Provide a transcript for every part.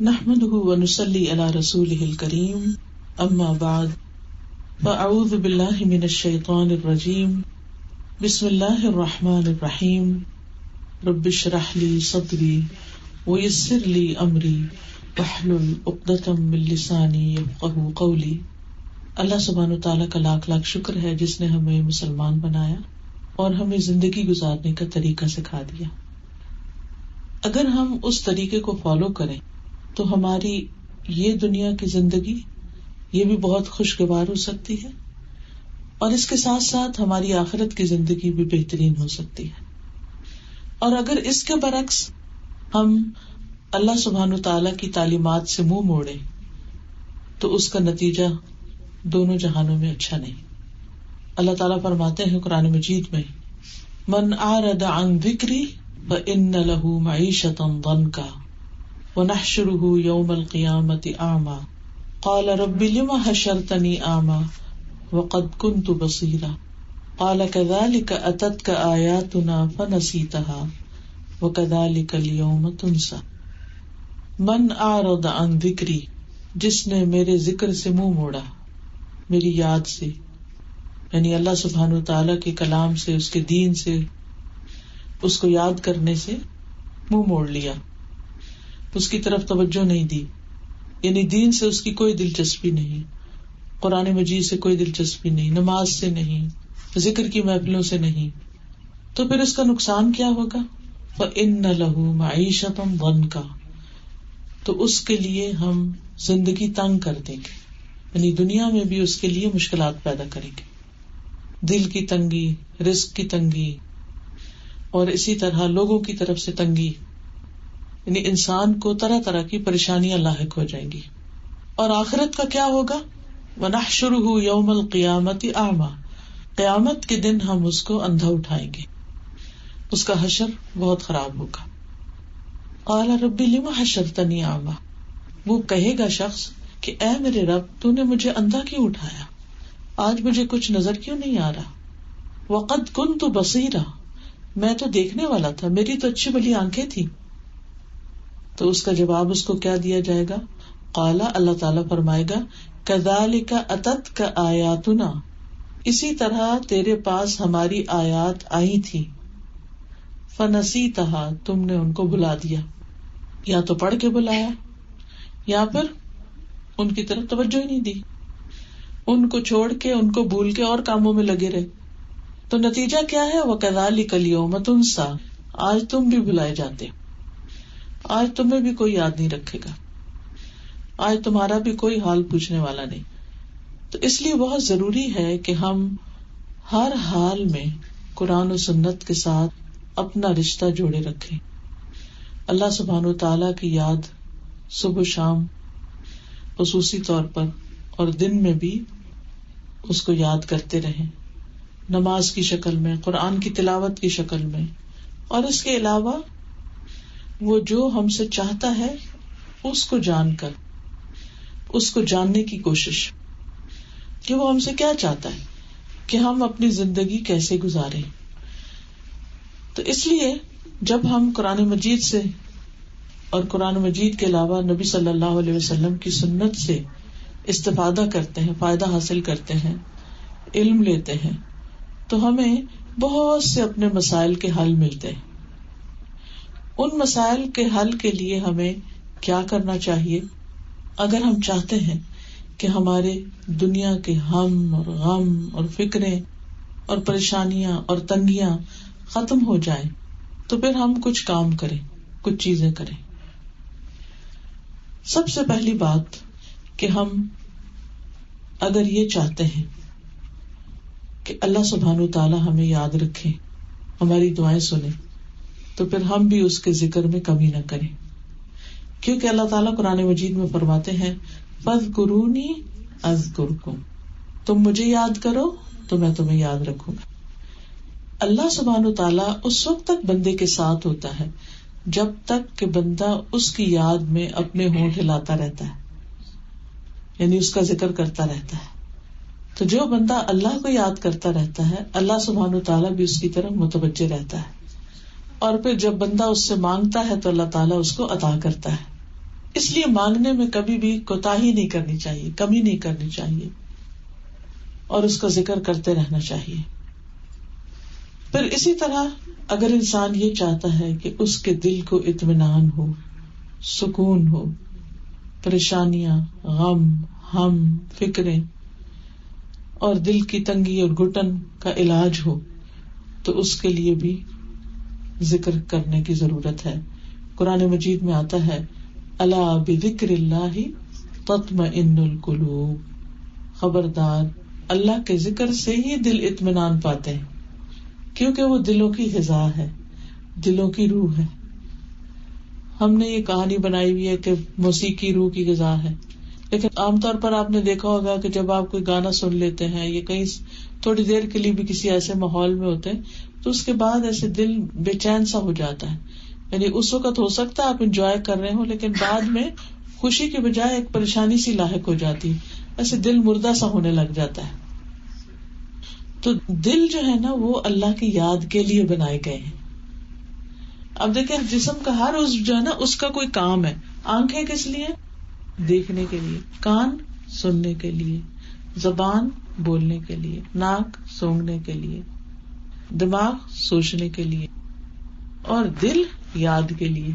نحمده ونصلي على رسوله الكريم اما بعد فاعوذ بالله من الشيطان الرجيم بسم الله الرحمن الرحيم رب اشرح لي صدري ويسر لي امري واحلل عقدة من لساني يفقهوا قولي۔ اللہ سبحانہ وتعالیٰ کا لاکھ لاکھ شکر ہے جس نے ہمیں مسلمان بنایا اور ہمیں زندگی گزارنے کا طریقہ سکھا دیا۔ اگر ہم اس طریقے کو فالو کریں تو ہماری یہ دنیا کی زندگی یہ بھی بہت خوشگوار ہو سکتی ہے اور اس کے ساتھ ساتھ ہماری آخرت کی زندگی بھی بہترین ہو سکتی ہے۔ اور اگر اس کے برعکس ہم اللہ سبحانہ تعالیٰ کی تعلیمات سے منہ موڑیں تو اس کا نتیجہ دونوں جہانوں میں اچھا نہیں۔ اللہ تعالیٰ فرماتے ہیں قرآن مجید میں، من اعرض عن ذکری فإن له معیشة ضنکا وَنَحْشُرُهُ يَوْمَ الْقِيَامَةِ أَعْمَى قَالَ رَبِّ لِمَ حَشَرْتَنِي أَعْمَى وَقَدْ كُنْتُ بَصِيرًا قَالَ كَذَلِكَ أَتَتْكَ آيَاتُنَا فَنَسِيتَهَا وَكَذَلِكَ الْيَوْمَ تُنْسَى۔ من اعرض عن ذکری، جس نے میرے ذکر سے منہ موڑا، میری یاد سے، یعنی اللہ سبحانہ وتعالیٰ کے کلام سے، اس کے دین سے، اس کو یاد کرنے سے منہ موڑ لیا، اس کی طرف توجہ نہیں دی، یعنی دین سے اس کی کوئی دلچسپی نہیں، قرآن مجید سے کوئی دلچسپی نہیں، نماز سے نہیں، ذکر کی محفلوں سے نہیں، تو پھر اس کا نقصان کیا ہوگا؟ فَإِنَّ لَهُ مَعِيشَةً ضَنْكَا، تو اس کے لیے ہم زندگی تنگ کر دیں گے، یعنی دنیا میں بھی اس کے لیے مشکلات پیدا کریں گے، دل کی تنگی، رزق کی تنگی، اور اسی طرح لوگوں کی طرف سے تنگی، یعنی انسان کو طرح طرح کی پریشانیاں لاحق ہو جائیں گی۔ اور آخرت کا کیا ہوگا؟ وَنَحْشُرُهُ يَوْمَ الْقِيَامَةِ أَعْمَى، قیامت کے دن ہم اس کو اندھا اٹھائیں گے، اس کا حشر بہت خراب ہوگا۔ قَالَ رَبِّ لِمَ حَشَرْتَنِي أَعْمَى، وہ کہے گا شخص کہ اے میرے رب، تو نے مجھے اندھا کیوں اٹھایا، آج مجھے کچھ نظر کیوں نہیں آ رہا۔ وَقَدْ كُنْتُ بَصِيرًا، میں تو دیکھنے والا تھا، میری تو اچھی بھلی آنکھیں تھی۔ تو اس کا جواب اس کو کیا دیا جائے گا؟ قال، اللہ تعالیٰ فرمائے گا، کذالک اتتک آیاتنا، اسی طرح تیرے پاس ہماری آیات آئی تھی، فنسیتہا، تم نے ان کو بھلا دیا، یا تو پڑھ کے بلایا یا پھر ان کی طرف توجہ ہی نہیں دی، ان کو چھوڑ کے، ان کو بھول کے اور کاموں میں لگے رہے۔ تو نتیجہ کیا ہے؟ وکذالک الیوم تنسیٰ، آج تم بھی بلائے جاتے، آج تمہیں بھی کوئی یاد نہیں رکھے گا، آج تمہارا بھی کوئی حال پوچھنے والا نہیں۔ تو اس لیے بہت ضروری ہے کہ ہم ہر حال میں قرآن و سنت کے ساتھ اپنا رشتہ جوڑے رکھیں، اللہ سبحانہ و تعالیٰ کی یاد صبح و شام خصوصی طور پر اور دن میں بھی اس کو یاد کرتے رہیں، نماز کی شکل میں، قرآن کی تلاوت کی شکل میں، اور اس کے علاوہ وہ جو ہم سے چاہتا ہے اس کو جان کر، اس کو جاننے کی کوشش کہ وہ ہم سے کیا چاہتا ہے، کہ ہم اپنی زندگی کیسے گزاریں۔ تو اس لیے جب ہم قرآن مجید سے اور قرآن مجید کے علاوہ نبی صلی اللہ علیہ وسلم کی سنت سے استفادہ کرتے ہیں، فائدہ حاصل کرتے ہیں، علم لیتے ہیں، تو ہمیں بہت سے اپنے مسائل کے حل ملتے ہیں۔ ان مسائل کے حل کے لیے ہمیں کیا کرنا چاہیے؟ اگر ہم چاہتے ہیں کہ ہمارے دنیا کے ہم اور غم اور فکریں اور پریشانیاں اور تنگیاں ختم ہو جائیں، تو پھر ہم کچھ کام کریں، کچھ چیزیں کریں۔ سب سے پہلی بات کہ ہم اگر یہ چاہتے ہیں کہ اللہ سبحانہ تعالیٰ ہمیں یاد رکھے، ہماری دعائیں سنے، تو پھر ہم بھی اس کے ذکر میں کمی نہ کریں، کیونکہ اللہ تعالیٰ قرآن مجید میں فرماتے ہیں، فاذکرونی اذکرکم، تم مجھے یاد کرو تو میں تمہیں یاد رکھوں گا۔ اللہ سبحانہ تعالیٰ اس وقت تک بندے کے ساتھ ہوتا ہے جب تک کہ بندہ اس کی یاد میں اپنے ہونٹ ہلاتا رہتا ہے، یعنی اس کا ذکر کرتا رہتا ہے۔ تو جو بندہ اللہ کو یاد کرتا رہتا ہے، اللہ سبحانہ تعالیٰ بھی اس کی طرف متوجہ رہتا ہے، اور پھر جب بندہ اس سے مانگتا ہے تو اللہ تعالیٰ اس کو عطا کرتا ہے۔ اس لیے مانگنے میں کبھی بھی کوتاہی نہیں کرنی چاہیے، کمی نہیں کرنی چاہیے، اور اس کا ذکر کرتے رہنا چاہیے. پھر اسی طرح اگر انسان یہ چاہتا ہے کہ اس کے دل کو اطمینان ہو، سکون ہو، پریشانیاں، غم، ہم، فکریں اور دل کی تنگی اور گھٹن کا علاج ہو، تو اس کے لیے بھی ذکر کرنے کی ضرورت ہے. قرآن مجید میں آتا ہے الا بذکر اللہ تطمئن القلوب، خبردار اللہ کے ذکر سے ہی دل اطمینان پاتے ہیں، کیونکہ وہ دلوں کی غذا ہے، دلوں کی روح ہے. ہم نے یہ کہانی بنائی ہوئی ہے کہ موسیقی روح کی غذا ہے، لیکن عام طور پر آپ نے دیکھا ہوگا کہ جب آپ کوئی گانا سن لیتے ہیں یا کہیں تھوڑی دیر کے لیے بھی کسی ایسے ماحول میں ہوتے ہیں تو اس کے بعد ایسے دل بے چین سا ہو جاتا ہے. یعنی اس وقت ہو سکتا ہے آپ انجوائے کر رہے ہوں، لیکن بعد میں خوشی کے بجائے ایک پریشانی سی لاحق ہو جاتی، ایسے دل مردہ سا ہونے لگ جاتا ہے. تو دل جو ہے نا وہ اللہ کی یاد کے لیے بنائے گئے ہیں. اب دیکھیں جسم کا ہر عضو جو ہے نا اس کا کوئی کام ہے. آنکھیں کس لیے؟ دیکھنے کے لیے. کان سننے کے لیے. زبان بولنے کے لیے. ناک سونگھنے کے لیے. دماغ سوچنے کے لیے. اور دل یاد کے لیے.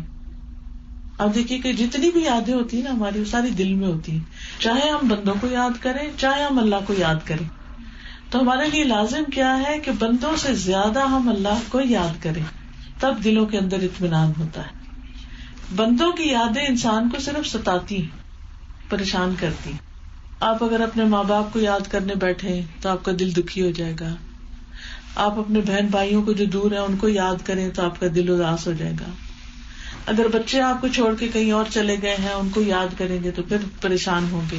اب دیکھیے کہ جتنی بھی یادیں ہوتی ہیں نا ہماری، وہ ساری دل میں ہوتی ہیں. چاہے ہم بندوں کو یاد کریں، چاہے ہم اللہ کو یاد کریں. تو ہمارے لیے لازم کیا ہے کہ بندوں سے زیادہ ہم اللہ کو یاد کریں، تب دلوں کے اندر اطمینان ہوتا ہے. بندوں کی یادیں انسان کو صرف ستاتی ہیں، پریشان کرتی ہیں. آپ اگر اپنے ماں باپ کو یاد کرنے بیٹھے تو آپ کا دل دکھی ہو جائے گا. آپ اپنے بہن بھائیوں کو جو دور ہیں ان کو یاد کریں تو آپ کا دل اداس ہو جائے گا. اگر بچے آپ کو چھوڑ کے کہیں اور چلے گئے ہیں ان کو یاد کریں گے تو پھر پریشان ہوں گے.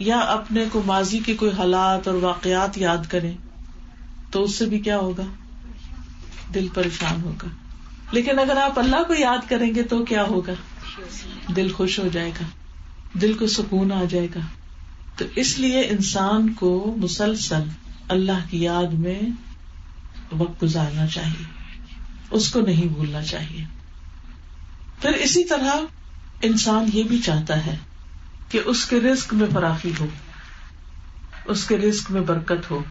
یا اپنے کو ماضی کے کوئی حالات اور واقعات یاد کریں تو اس سے بھی کیا ہوگا؟ دل پریشان ہوگا. لیکن اگر آپ اللہ کو یاد کریں گے تو کیا ہوگا؟ دل خوش ہو جائے گا، دل کو سکون آ جائے گا. تو اس لیے انسان کو مسلسل اللہ کی یاد میں وقت گزارنا چاہیے، اس کو نہیں بھولنا چاہیے. پھر اسی طرح انسان یہ بھی چاہتا ہے کہ اس کے رزق میں فراخی ہو، اس کے رزق میں برکت ہو،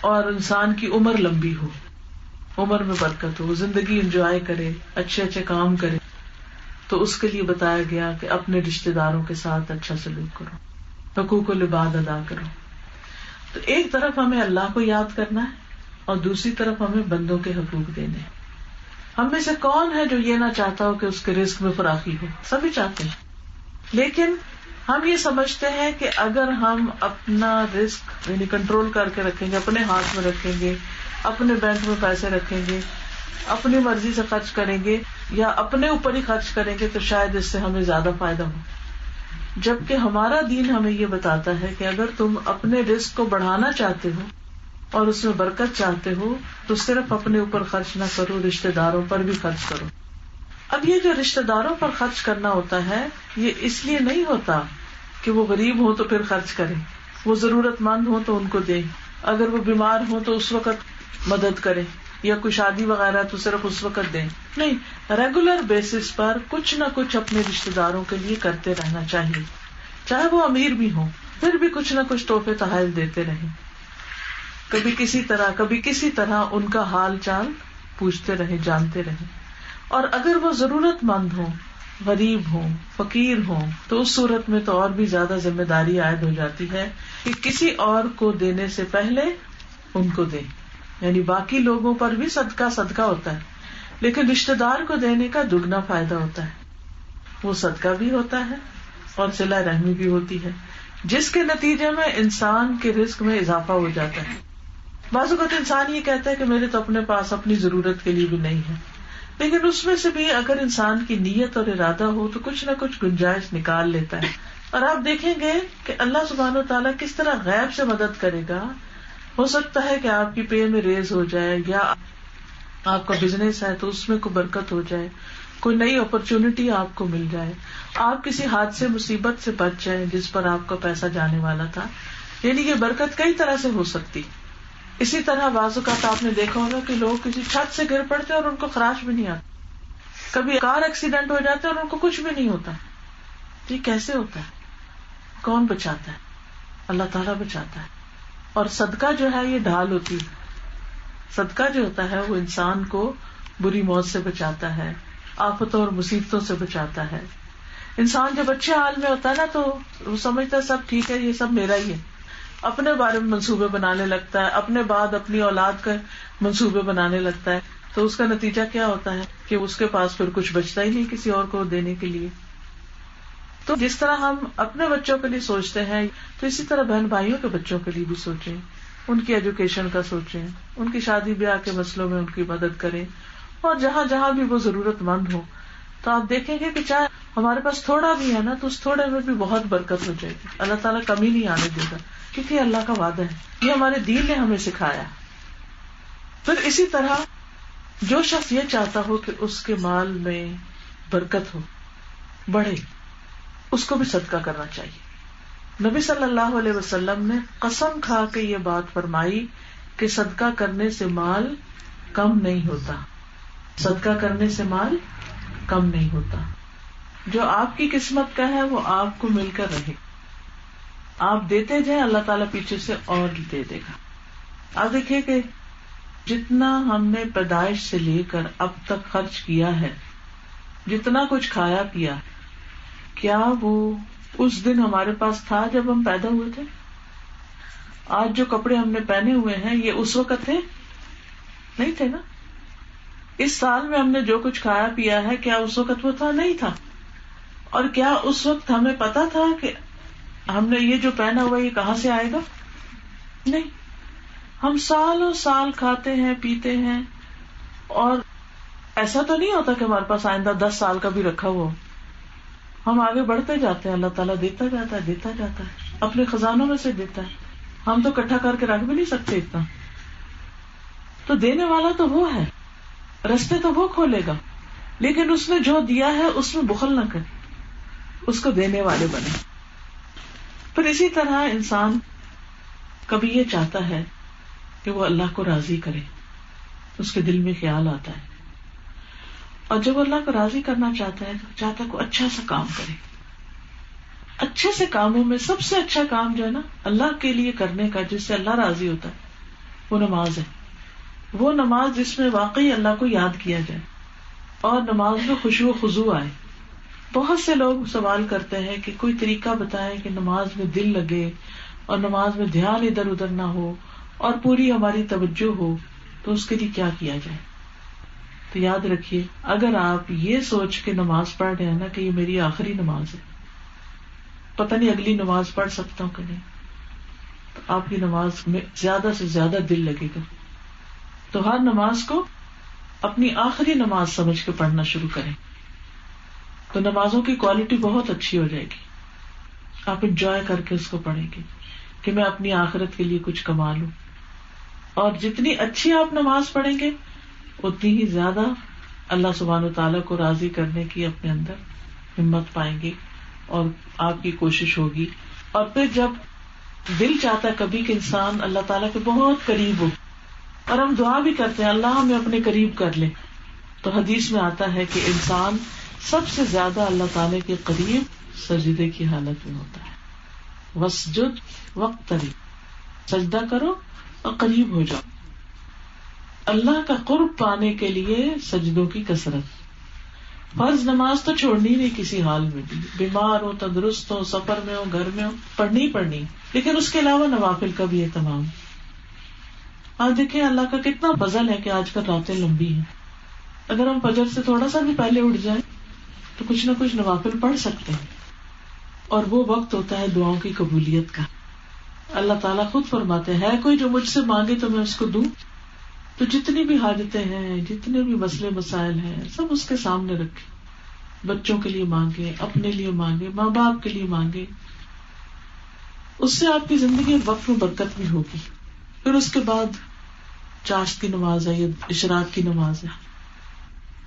اور انسان کی عمر لمبی ہو، عمر میں برکت ہو، زندگی انجوائے کرے، اچھے اچھے کام کرے. تو اس کے لیے بتایا گیا کہ اپنے رشتے داروں کے ساتھ اچھا سلوک کرو، حقوق العباد ادا کرو. تو ایک طرف ہمیں اللہ کو یاد کرنا ہے اور دوسری طرف ہمیں بندوں کے حقوق دینے ہیں. ہم میں سے کون ہے جو یہ نہ چاہتا ہو کہ اس کے رزق میں فراخی ہو؟ سبھی چاہتے ہیں. لیکن ہم یہ سمجھتے ہیں کہ اگر ہم اپنا رزق یعنی کنٹرول کر کے رکھیں گے، اپنے ہاتھ میں رکھیں گے، اپنے بینک میں پیسے رکھیں گے، اپنی مرضی سے خرچ کریں گے یا اپنے اوپر ہی خرچ کریں گے تو شاید اس سے ہمیں زیادہ فائدہ ہو. جبکہ ہمارا دین ہمیں یہ بتاتا ہے کہ اگر تم اپنے رزق کو بڑھانا چاہتے ہو اور اس میں برکت چاہتے ہو تو صرف اپنے اوپر خرچ نہ کرو، رشتے داروں پر بھی خرچ کرو. اب یہ جو رشتے داروں پر خرچ کرنا ہوتا ہے یہ اس لیے نہیں ہوتا کہ وہ غریب ہو تو پھر خرچ کریں، وہ ضرورت مند ہو تو ان کو دیں، اگر وہ بیمار ہو تو اس وقت مدد کریں، یا کوئی شادی وغیرہ تو صرف اس وقت دیں. نہیں، ریگولر بیسس پر کچھ نہ کچھ اپنے رشتے داروں کے لیے کرتے رہنا چاہیے. چاہے وہ امیر بھی ہوں پھر بھی کچھ نہ کچھ تحفے تحائف دیتے رہیں، کبھی کسی طرح ان کا حال چال پوچھتے رہیں، جانتے رہیں. اور اگر وہ ضرورت مند ہوں، غریب ہوں، فقیر ہوں تو اس صورت میں تو اور بھی زیادہ ذمہ داری عائد ہو جاتی ہے کہ کسی اور کو دینے سے پہلے ان کو دیں. یعنی باقی لوگوں پر بھی صدقہ ہوتا ہے لیکن رشتے دار کو دینے کا دگنا فائدہ ہوتا ہے. وہ صدقہ بھی ہوتا ہے اور صلہ رحمی بھی ہوتی ہے، جس کے نتیجے میں انسان کے رزق میں اضافہ ہو جاتا ہے. بعض اوقات انسان یہ کہتا ہے کہ میرے تو اپنے پاس اپنی ضرورت کے لیے بھی نہیں ہے، لیکن اس میں سے بھی اگر انسان کی نیت اور ارادہ ہو تو کچھ نہ کچھ گنجائش نکال لیتا ہے. اور آپ دیکھیں گے کہ اللہ سبحانہ و تعالیٰ کس طرح غیب سے مدد کرے گا. ہو سکتا ہے کہ آپ کی پے میں ریز ہو جائے، یا آپ کا بزنس ہے تو اس میں کوئی برکت ہو جائے، کوئی نئی اپرچونٹی آپ کو مل جائے، آپ کسی حادثے مصیبت سے بچ جائیں جس پر آپ کا پیسہ جانے والا تھا. یعنی یہ برکت کئی طرح سے ہو سکتی. اسی طرح بعض اوقات آپ نے دیکھا ہوگا کہ لوگ کسی چھت سے گر پڑتے اور ان کو خراش بھی نہیں آتا. کبھی کار ایکسیڈنٹ ہو جاتا ہے اور ان کو کچھ بھی نہیں ہوتا، تو یہ کیسے ہوتا ہے؟ کون بچاتا ہے؟ اللہ تعالیٰ بچاتا ہے. اور صدقہ جو ہے یہ ڈھال ہوتی ہے. صدقہ جو ہوتا ہے وہ انسان کو بری موت سے بچاتا ہے، آفتوں اور مصیبتوں سے بچاتا ہے. انسان جب اچھے حال میں ہوتا ہے نا تو وہ سمجھتا ہے سب ٹھیک ہے، یہ سب میرا ہی ہے، اپنے بارے میں منصوبے بنانے لگتا ہے، اپنے بعد اپنی اولاد کا منصوبے بنانے لگتا ہے. تو اس کا نتیجہ کیا ہوتا ہے کہ اس کے پاس پھر کچھ بچتا ہی نہیں کسی اور کو دینے کے لیے. تو جس طرح ہم اپنے بچوں کے لیے سوچتے ہیں تو اسی طرح بہن بھائیوں کے بچوں کے لیے بھی سوچیں، ان کی ایجوکیشن کا سوچیں، ان کی شادی بیاہ کے مسئلوں میں ان کی مدد کریں. اور جہاں جہاں بھی وہ ضرورت مند ہو تو آپ دیکھیں گے کہ چاہے ہمارے پاس تھوڑا بھی ہے نا تو اس تھوڑے میں بھی بہت برکت ہو جائے گی. اللہ تعالیٰ کمی نہیں آنے دے گا کیونکہ اللہ کا وعدہ ہے، یہ ہمارے دین نے ہمیں سکھایا. پھر اسی طرح جو شخص یہ چاہتا ہو کہ اس کے مال میں برکت ہو، بڑھے، اس کو بھی صدقہ کرنا چاہیے. نبی صلی اللہ علیہ وسلم نے قسم کھا کے یہ بات فرمائی کہ صدقہ کرنے سے مال کم نہیں ہوتا، صدقہ کرنے سے مال کم نہیں ہوتا. جو آپ کی قسمت کا ہے وہ آپ کو مل کر رہے، آپ دیتے جائیں اللہ تعالیٰ پیچھے سے اور دے دے گا. آپ دیکھیے کہ جتنا ہم نے پیدائش سے لے کر اب تک خرچ کیا ہے، جتنا کچھ کھایا پیا، کیا وہ اس دن ہمارے پاس تھا جب ہم پیدا ہوئے تھے؟ آج جو کپڑے ہم نے پہنے ہوئے ہیں یہ اس وقت تھے؟ نہیں تھے نا. اس سال میں ہم نے جو کچھ کھایا پیا ہے کیا اس وقت وہ تھا؟ نہیں تھا. اور کیا اس وقت ہمیں پتا تھا کہ ہم نے یہ جو پہنا ہوا یہ کہاں سے آئے گا؟ نہیں. ہم سالوں سال کھاتے ہیں پیتے ہیں اور ایسا تو نہیں ہوتا کہ ہمارے پاس آئندہ 10 سال کا بھی رکھا ہوا. ہم آگے بڑھتے جاتے ہیں، اللہ تعالیٰ دیتا جاتا ہے اپنے خزانوں میں سے دیتا ہے. ہم تو اکٹھا کر کے رکھ بھی نہیں سکتے اتنا. تو دینے والا تو وہ ہے، رستے تو وہ کھولے گا، لیکن اس نے جو دیا ہے اس میں بخل نہ کرے، اس کو دینے والے بنے. پھر اسی طرح انسان کبھی یہ چاہتا ہے کہ وہ اللہ کو راضی کرے، اس کے دل میں خیال آتا ہے، اور جب اللہ کو راضی کرنا چاہتا ہے تو چاہتا ہے کوئی اچھا سا کام کرے. اچھے سے کاموں میں سب سے اچھا کام جو ہے نا اللہ کے لیے کرنے کا، جس سے اللہ راضی ہوتا ہے، وہ نماز ہے. وہ نماز جس میں واقعی اللہ کو یاد کیا جائے اور نماز میں خشوع و خضوع آئے. بہت سے لوگ سوال کرتے ہیں کہ کوئی طریقہ بتائیں کہ نماز میں دل لگے اور نماز میں دھیان ادھر ادھر نہ ہو اور پوری ہماری توجہ ہو، تو اس کے لیے کیا کیا جائے. تو یاد رکھیے، اگر آپ یہ سوچ کے نماز پڑھ رہے ہیں نا کہ یہ میری آخری نماز ہے، پتہ نہیں اگلی نماز پڑھ سکتا ہوں کہ نہیں، تو آپ کی نماز میں زیادہ سے زیادہ دل لگے گا. تو ہر نماز کو اپنی آخری نماز سمجھ کے پڑھنا شروع کریں، تو نمازوں کی کوالٹی بہت اچھی ہو جائے گی. آپ انجوائے کر کے اس کو پڑھیں گے کہ میں اپنی آخرت کے لیے کچھ کما لوں. اور جتنی اچھی آپ نماز پڑھیں گے اتنی ہی زیادہ اللہ سبحانہ وتعالیٰ کو راضی کرنے کی اپنے اندر ہمت پائیں گے اور آپ کی کوشش ہوگی. اور پھر جب دل چاہتا ہے کبھی کہ انسان اللہ تعالیٰ کے بہت قریب ہو، اور ہم دعا بھی کرتے ہیں اللہ ہمیں اپنے قریب کر لے، تو حدیث میں آتا ہے کہ انسان سب سے زیادہ اللہ تعالیٰ کے قریب سجدے کی حالت میں ہوتا ہے. وسجد واقترب، سجدہ کرو اور قریب ہو جاؤ. اللہ کا قرب پانے کے لیے سجدوں کی کثرت. فرض نماز تو چھوڑنی نہیں کسی حال میں بھی، بیمار ہو، تندرست ہو، سفر میں ہو، گھر میں ہو، پڑھنی پڑھنی. لیکن اس کے علاوہ نوافل کا بھی اہتمام. آج دیکھیں اللہ کا کتنا فضل ہے کہ آج کل راتیں لمبی ہیں. اگر ہم فجر سے تھوڑا سا بھی پہلے اٹھ جائیں تو کچھ نہ کچھ نوافل پڑھ سکتے ہیں، اور وہ وقت ہوتا ہے دعاؤں کی قبولیت کا. اللہ تعالیٰ خود فرماتے ہیں کوئی جو مجھ سے مانگے تو میں اس کو دوں. تو جتنی بھی حاجتیں ہیں، جتنے بھی مسئلے مسائل ہیں، سب اس کے سامنے رکھے. بچوں کے لیے مانگے، اپنے لیے مانگے، ماں باپ کے لیے مانگے. اس سے آپ کی زندگی وقت میں برکت بھی ہوگی. پھر اس کے بعد چاشت کی نماز ہے یا اشراق کی نماز ہے.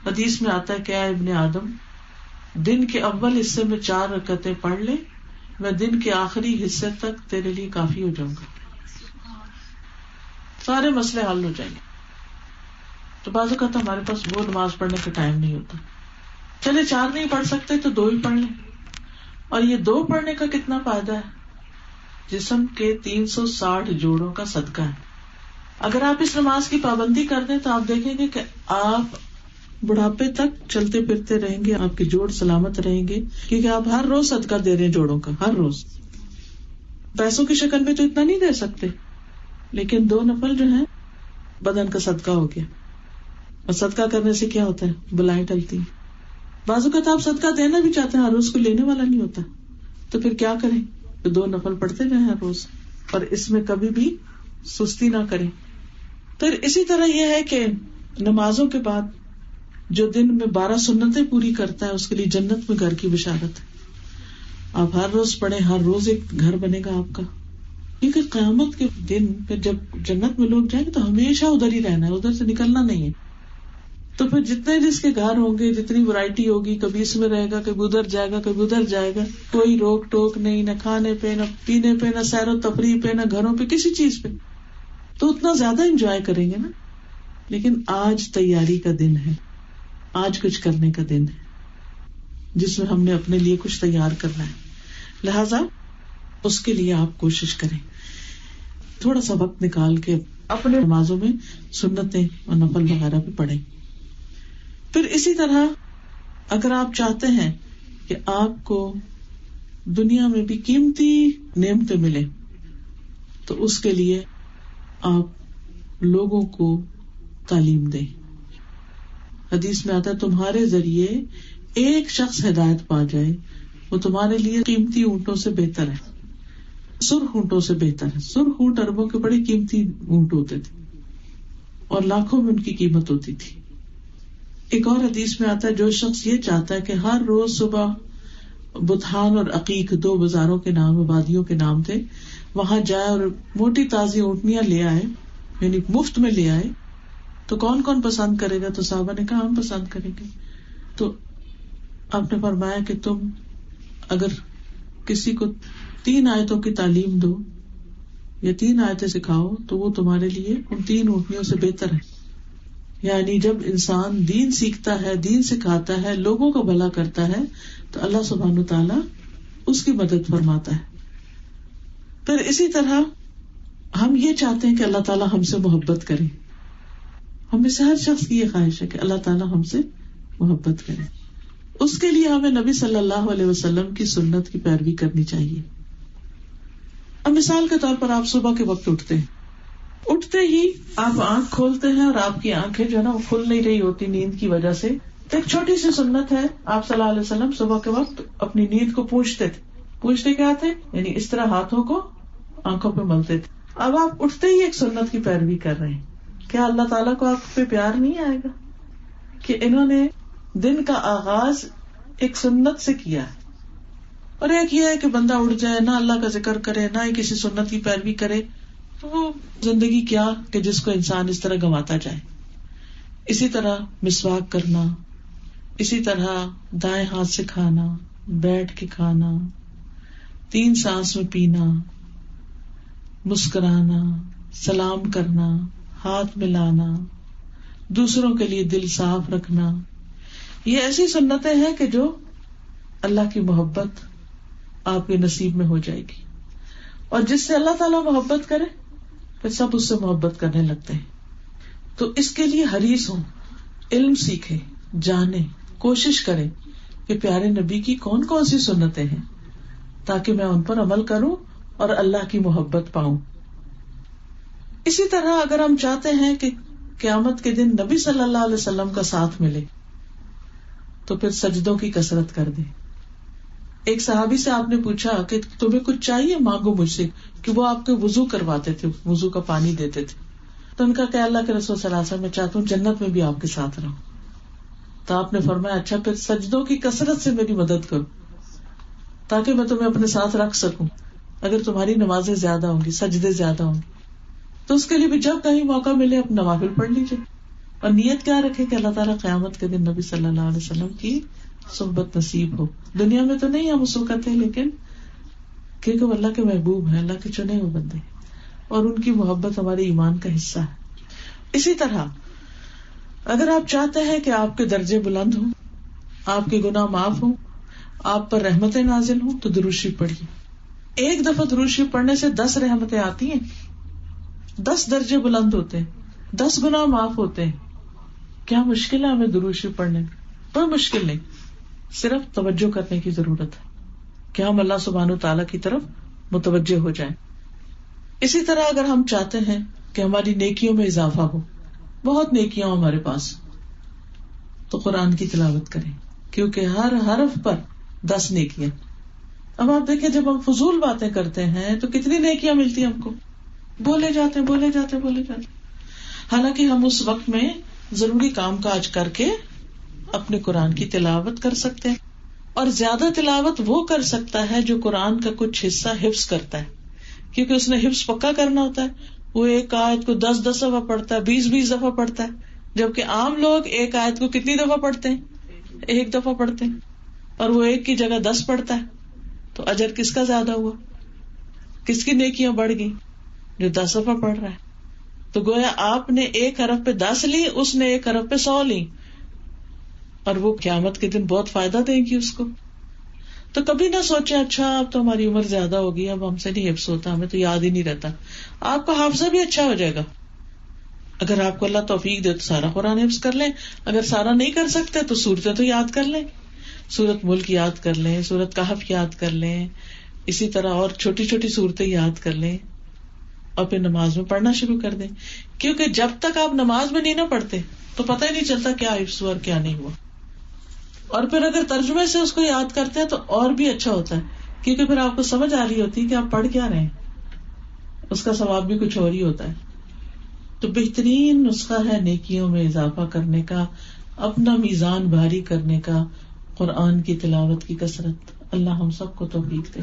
حدیث میں آتا ہے کہ اے ابن آدم، دن کے اول حصے میں 4 رکعتیں پڑھ لے، میں دن کے آخری حصے تک تیرے لیے کافی ہو جاؤں گا، سارے مسئلے حل ہو جائیں گے. تو بعض اوقات ہمارے پاس وہ نماز پڑھنے کا ٹائم نہیں ہوتا. چلے 4 نہیں پڑھ سکتے تو 2 ہی پڑھ لیں. اور یہ 2 پڑھنے کا کتنا فائدہ ہے؟ جسم کے 360 جوڑوں کا صدقہ ہے. اگر آپ اس نماز کی پابندی کر دیں تو آپ دیکھیں گے کہ آپ بڑھاپے تک چلتے پھرتے رہیں گے, آپ کے جوڑ سلامت رہیں گے, کیونکہ آپ ہر روز صدقہ دے رہے ہیں جوڑوں کا. ہر روز پیسوں کی شکل میں تو اتنا نہیں دے سکتے, لیکن 2 نفل جو ہیں بدن کا صدقہ ہو گیا. اور صدقہ کرنے سے کیا ہوتا ہے؟ بلائیں ٹلتی. بعض اوقات آپ صدقہ دینا بھی چاہتے ہیں, ہر روز کو لینے والا نہیں ہوتا, تو پھر کیا کریں؟ تو 2 نفل پڑھتے رہیں ہر روز, اور اس میں کبھی بھی سستی نہ کریں. پھر اسی طرح یہ ہے کہ نمازوں کے بعد جو دن میں 12 سنتیں پوری کرتا ہے اس کے لیے جنت میں گھر کی بشارت ہے. آپ ہر روز پڑھیں, ہر روز ایک گھر بنے گا آپ کا. کیونکہ قیامت کے دن پھر جب جنت میں لوگ جائیں گے تو ہمیشہ ادھر ہی رہنا ہے, ادھر سے نکلنا نہیں ہے. تو پھر جتنے جس کے گھر ہوں گے, جتنی ورائٹی ہوگی, کبھی اس میں رہے گا, کبھی ادھر جائے گا, کبھی ادھر جائے گا, کوئی روک ٹوک نہیں, نہ کھانے پہ, نہ پینے پہ, نہ سیر و تفریح پہ, نہ گھروں پہ, کسی چیز پہ. تو اتنا زیادہ انجوائے کریں گے نا. لیکن آج تیاری کا دن ہے, آج کچھ کرنے کا دن ہے, جس میں ہم نے اپنے لیے کچھ تیار کرنا ہے. لہذا اس کے لیے آپ کوشش کریں, تھوڑا سا وقت نکال کے اپنے نمازوں میں سنتیں اور نفل وغیرہ بھی پڑھیں. پھر اسی طرح اگر آپ چاہتے ہیں کہ آپ کو دنیا میں بھی قیمتی نعمتیں ملیں, تو اس کے لیے آپ لوگوں کو تعلیم دیں. حدیث میں آتا ہے تمہارے ذریعے ایک شخص ہدایت پا جائے وہ تمہارے لیے قیمتی اونٹوں سے بہتر ہے, سرخ اونٹوں سے بہتر ہے. سرخ اونٹ عربوں کے بڑے قیمتی اونٹ ہوتے تھے اور لاکھوں میں ان کی قیمت ہوتی تھی. ایک اور حدیث میں آتا ہے جو شخص یہ چاہتا ہے کہ ہر روز صبح بطحان اور عقیق 2 بازاروں کے نام, وادیوں کے نام تھے, وہاں جائے اور موٹی تازی اونٹنیاں لے آئے, یعنی مفت میں لے آئے, تو کون کون پسند کرے گا؟ تو صحابہ نے کہا ہم پسند کریں گے. تو آپ نے فرمایا کہ تم اگر کسی کو 3 آیتوں کی تعلیم دو یا 3 آیتیں سکھاؤ تو وہ تمہارے لیے ان 3 اونٹنیوں سے بہتر ہے. یعنی جب انسان دین سیکھتا ہے, دین سکھاتا ہے, لوگوں کا بھلا کرتا ہے, تو اللہ سبحانہ تعالیٰ اس کی مدد فرماتا ہے. پھر اسی طرح ہم یہ چاہتے ہیں کہ اللہ تعالیٰ ہم سے محبت کرے. ہم میں سے ہر شخص کی یہ خواہش ہے کہ اللہ تعالیٰ ہم سے محبت کرے. اس کے لیے ہمیں نبی صلی اللہ علیہ وسلم کی سنت کی پیروی کرنی چاہیے. اب مثال کے طور پر آپ صبح کے وقت اٹھتے ہیں, اٹھتے ہی آپ آنکھ کھولتے ہیں اور آپ کی آنکھیں جو ہے نا وہ کھل نہیں رہی ہوتی نیند کی وجہ سے. تو ایک چھوٹی سی سنت ہے, آپ صلی اللہ علیہ وسلم صبح کے وقت اپنی نیند کو پوچھتے تھے. پوچھتے کیا تھے؟ یعنی اس طرح ہاتھوں کو آنکھوں پہ ملتے تھے. اب آپ اٹھتے ہی ایک سنت کی پیروی کر رہے ہیں. کیا اللہ تعالیٰ کو آپ پہ پیار نہیں آئے گا کہ انہوں نے دن کا آغاز ایک سنت سے کیا ہے؟ اور ایک یہ ہے کہ بندہ اٹھ جائے, نہ اللہ کا ذکر کرے, نہ ہی کسی سنت کی پیروی کرے, تو وہ زندگی کیا کہ جس کو انسان اس طرح گنواتا جائے. اسی طرح مسواک کرنا, اسی طرح دائیں ہاتھ سے کھانا, بیٹھ کے کھانا, 3 سانس میں پینا, مسکرانا, سلام کرنا, ہاتھ ملانا, دوسروں کے لیے دل صاف رکھنا, یہ ایسی سنتیں ہیں کہ جو اللہ کی محبت آپ کے نصیب میں ہو جائے گی. اور جس سے اللہ تعالیٰ محبت کرے پھر سب اس سے محبت کرنے لگتے ہیں. تو اس کے لیے حریص ہوں, علم سیکھیں, جانیں, کوشش کریں کہ پیارے نبی کی کون کون سی سنتیں ہیں تاکہ میں ان پر عمل کروں اور اللہ کی محبت پاؤں. اسی طرح اگر ہم چاہتے ہیں کہ قیامت کے دن نبی صلی اللہ علیہ وسلم کا ساتھ ملے تو پھر سجدوں کی کثرت کر دیں. ایک صحابی سے آپ نے پوچھا کہ تمہیں کچھ چاہیے مانگو مجھ سے, کہ وہ آپ کے وضو کرواتے تھے, وضو کا پانی دیتے تھے. تو ان کا کہ اللہ کے رسول صلی اللہ علیہ وسلم میں چاہتا ہوں جنت میں بھی آپ کے ساتھ رہوں. تو آپ نے فرمایا اچھا پھر سجدوں کی کثرت سے میری مدد کرو تاکہ میں تمہیں اپنے ساتھ رکھ سکوں. اگر تمہاری نمازیں زیادہ ہوں گی, سجدے زیادہ ہوں گے, تو اس کے لیے بھی جب کہیں موقع ملے اپنا نوافل پڑھ لیجیے. اور نیت کیا رکھے کہ اللہ تعالیٰ قیامت کے دن نبی صلی اللہ علیہ وسلم کی صحبت نصیب ہو. دنیا میں تو نہیں ہم اس وقت ہیں, لیکن کیونکہ وہ اللہ کے محبوب ہیں, اللہ کے چنے ہوئے بندے, اور ان کی محبت ہمارے ایمان کا حصہ ہے. اسی طرح اگر آپ چاہتے ہیں کہ آپ کے درجے بلند ہوں, آپ کے گناہ معاف ہوں, آپ پر رحمتیں نازل ہوں تو درود شریف پڑھیے. ایک دفعہ درود شریف پڑھنے سے 10 رحمتیں آتی ہیں, 10 درجے بلند ہوتے ہیں, 10 گناہ معاف ہوتے ہیں. کیا مشکل ہے ہمیں درود شریف پڑھنے میں؟ کوئی مشکل نہیں, صرف توجہ کرنے کی ضرورت ہے کہ ہم اللہ سبحانہ و تعالیٰ کی طرف متوجہ ہو جائیں. اسی طرح اگر ہم چاہتے ہیں کہ ہماری نیکیوں میں اضافہ ہو, بہت نیکیاں ہمارے پاس, تو قرآن کی تلاوت کریں, کیونکہ ہر حرف پر 10 نیکیاں. اب آپ دیکھیں جب ہم فضول باتیں کرتے ہیں تو کتنی نیکیاں ملتی ہیں ہم کو, بولے جاتے. حالانکہ ہم اس وقت میں ضروری کام کاج کر کے اپنے قرآن کی تلاوت کر سکتے ہیں, اور زیادہ تلاوت وہ کر سکتا ہے جو قرآن کا کچھ حصہ حفظ کرتا ہے, کیونکہ اس نے حفظ پکا کرنا ہوتا ہے. وہ ایک آیت کو 10 دفعہ پڑھتا ہے, 20 دفعہ پڑھتا ہے, جبکہ عام لوگ ایک آیت کو کتنی دفعہ پڑھتے ہیں؟ 1 دفعہ پڑھتے ہیں, اور وہ 1 کی جگہ 10 پڑھتا ہے. تو اجر کس کا زیادہ ہوا؟ کس کی نیکیاں بڑھ گئی؟ جو 10 دفعہ پڑھ رہا ہے. تو گویا آپ نے 1 حرف پہ 10 لی, اس نے 1 حرف پہ 100 لی, اور وہ قیامت کے دن بہت فائدہ دیں گی اس کو. تو کبھی نہ سوچیں اچھا اب تو ہماری عمر زیادہ ہوگی, اب ہم سے نہیں حفظ ہوتا, ہمیں تو یاد ہی نہیں رہتا. آپ کا حافظہ بھی اچھا ہو جائے گا. اگر آپ کو اللہ توفیق دے تو سارا قرآن حفظ کر لیں, اگر سارا نہیں کر سکتے تو سورتیں تو یاد کر لیں, سورت ملک یاد کر لیں, سورت کہف یاد کر لیں, اسی طرح اور چھوٹی چھوٹی صورتیں یاد کر لیں, اور پھر نماز میں پڑھنا شروع کر دیں. کیونکہ جب تک آپ نماز میں نہیں نہ پڑھتے تو پتہ ہی نہیں چلتا کیا حفظ ہوا اور کیا نہیں ہوا. اور پھر اگر ترجمے سے اس کو یاد کرتے ہیں تو اور بھی اچھا ہوتا ہے, کیونکہ پھر آپ کو سمجھ آ رہی ہوتی ہے کہ آپ پڑھ کیا رہے ہیں, اس کا ثواب بھی کچھ اور ہی ہوتا ہے. تو بہترین نسخہ ہے نیکیوں میں اضافہ کرنے کا, اپنا میزان بھاری کرنے کا, قرآن کی تلاوت کی کثرت. اللہ ہم سب کو توفیق دے.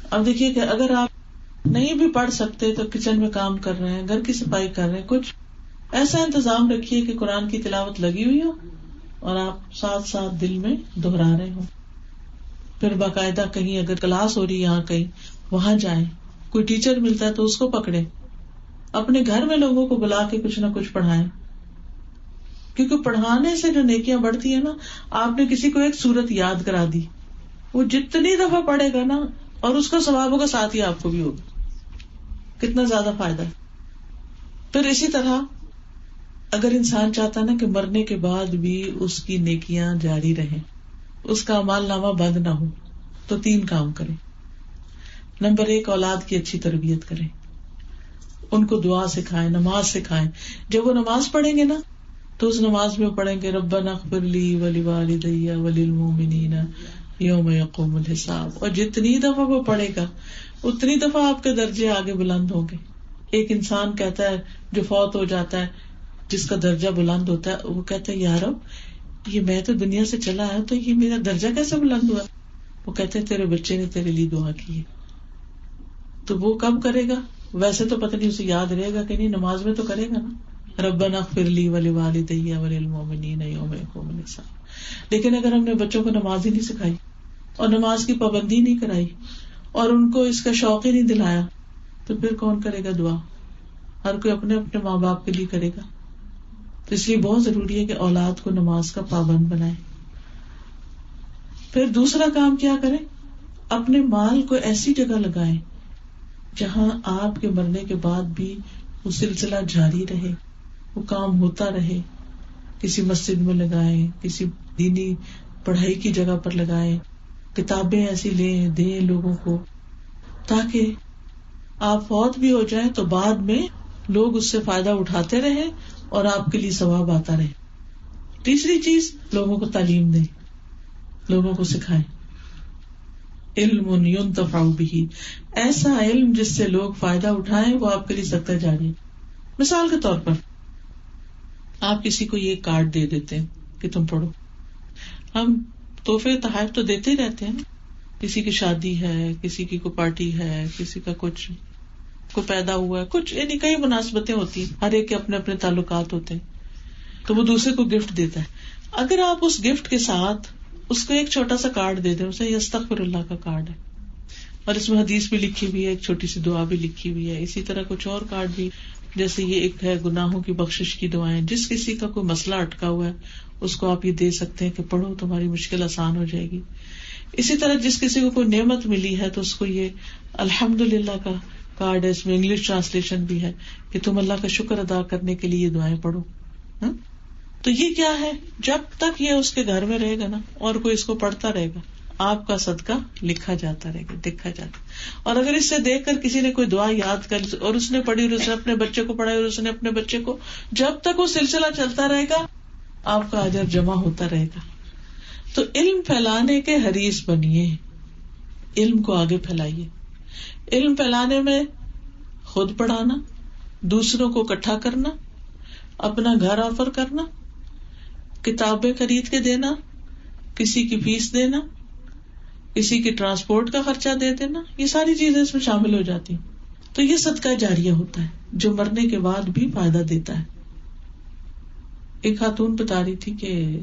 اب دیکھیے کہ اگر آپ نہیں بھی پڑھ سکتے تو کچن میں کام کر رہے ہیں, گھر کی صفائی کر رہے ہیں, کچھ ایسا انتظام رکھیے کہ قرآن کی تلاوت لگی ہوئی ہو اور آپ ساتھ ساتھ دل میں دہرا رہے ہوں. پھر باقاعدہ کہیں اگر کلاس ہو رہی یہاں کہیں وہاں جائیں, کوئی ٹیچر ملتا ہے تو اس کو پکڑیں, اپنے گھر میں لوگوں کو بلا کے کچھ نہ کچھ پڑھائیں, کیونکہ پڑھانے سے جو نیکیاں بڑھتی ہیں نا, آپ نے کسی کو ایک سورت یاد کرا دی, وہ جتنی دفعہ پڑھے گا نا اور اس کا ثواب ہوگا ساتھ ہی آپ کو بھی ہوگا, کتنا زیادہ فائدہ ہے. پھر اسی طرح اگر انسان چاہتا ہے نا کہ مرنے کے بعد بھی اس کی نیکیاں جاری رہیں, اس کا اعمال نامہ بند نہ ہو, تو 3 کام کریں. نمبر 1, اولاد کی اچھی تربیت کریں, ان کو دعا سکھائیں, نماز سکھائیں. جب وہ نماز پڑھیں گے نا تو اس نماز میں پڑھیں گے ربنا اغفر لی ولوالدی وللمؤمنین یوم یقوم الحساب, اور جتنی دفعہ وہ پڑھے گا اتنی دفعہ آپ کے درجے آگے بلند ہوں گے. ایک انسان کہتا ہے جو فوت ہو جاتا ہے, جس کا درجہ بلند ہوتا ہے, وہ کہتا ہے یا رب یہ میں تو دنیا سے چلا آیا تو یہ میرا درجہ کیسے بلند ہوا؟ وہ کہتے ہیں تیرے بچے نے تیرے لیے دعا کی ہے. تو وہ کب کرے گا؟ ویسے تو پتہ نہیں اسے یاد رہے گا کہ نہیں, نماز میں تو کرے گا نا, ربنا اغفر لی ولوالدی وللمؤمنین یوم یقوم الحساب. لیکن اگر ہم نے بچوں کو نماز ہی نہیں سکھائی اور نماز کی پابندی نہیں کرائی اور ان کو اس کا شوق ہی نہیں دلایا, تو پھر کون کرے گا دعا؟ ہر کوئی اپنے اپنے ماں باپ کے لیے کرے گا. تو اس لیے بہت ضروری ہے کہ اولاد کو نماز کا پابند بنائے. پھر دوسرا کام کیا کریں, اپنے مال کو ایسی جگہ لگائیں جہاں آپ کے مرنے کے بعد بھی وہ سلسلہ جاری رہے, وہ کام ہوتا رہے. کسی مسجد میں لگائیں, کسی دینی پڑھائی کی جگہ پر لگائیں, کتابیں ایسی لیں دیں لوگوں کو, تاکہ آپ فوت بھی ہو جائیں تو بعد میں لوگ اس سے فائدہ اٹھاتے رہیں اور آپ کے لیے ثواب آتا رہے. تیسری چیز, لوگوں کو تعلیم دیں, لوگوں کو سکھائیں. علم ينتفع به, ایسا علم جس سے لوگ فائدہ اٹھائیں, وہ آپ کے لیے صدقہ جاری ہے. مثال کے طور پر آپ کسی کو یہ کارڈ دے دیتے ہیں کہ تم پڑھو. ہم تحفے تحائف تو دیتے رہتے ہیں, کسی کی شادی ہے, کسی کی کوئی پارٹی ہے, کسی کا کچھ کو پیدا ہوا ہے, کچھ یعنی کئی مناسبتیں ہوتی ہیں, ہر ایک کے اپنے اپنے تعلقات ہوتے ہیں, تو وہ دوسرے کو گفٹ دیتا ہے. اگر آپ اس گفٹ کے ساتھ اس کو ایک چھوٹا سا کارڈ دے دیں, اسے یستغفر اللہ کا کارڈ ہے اور اس میں حدیث بھی لکھی ہوئی ہے, ایک چھوٹی سی دعا بھی لکھی ہوئی ہے, اسی طرح کچھ اور کارڈ بھی جیسے یہ ایک ہے گناہوں کی بخشش کی دعائیں. جس کسی کا کوئی مسئلہ اٹکا ہوا ہے اس کو آپ یہ دے سکتے ہیں کہ پڑھو تمہاری مشکل آسان ہو جائے گی. اسی طرح جس کسی کو کوئی نعمت ملی ہے تو اس کو یہ الحمدللہ کا کارڈ ہے, اس میں انگلش ٹرانسلیشن بھی ہے کہ تم اللہ کا شکر ادا کرنے کے لیے یہ دعائیں پڑھو. تو یہ کیا ہے, جب تک یہ اس کے گھر میں رہے گا نا اور کوئی اس کو پڑھتا رہے گا, آپ کا صدقہ لکھا جاتا رہے گا, دیکھا جاتا. اور اگر اس سے دیکھ کر کسی نے کوئی دعا یاد کر اور اس نے پڑھی اور اس نے اپنے بچے کو پڑھائی اور اس نے اپنے بچے کو, جب تک وہ سلسلہ چلتا رہے گا آپ کا اجر جمع ہوتا رہے گا. تو علم پھیلانے کے حریص بنیے, علم کو آگے پھیلائیے. علم پھیلانے میں خود پڑھانا, دوسروں کو اکٹھا کرنا, اپنا گھر آفر کرنا, کتابیں خرید کے دینا, کسی کی فیس دینا, کسی کی ٹرانسپورٹ کا خرچہ دے دینا, یہ ساری چیزیں اس میں شامل ہو جاتی ہیں. تو یہ صدقہ جاریہ ہوتا ہے جو مرنے کے بعد بھی فائدہ دیتا ہے. ایک خاتون بتا رہی تھی کہ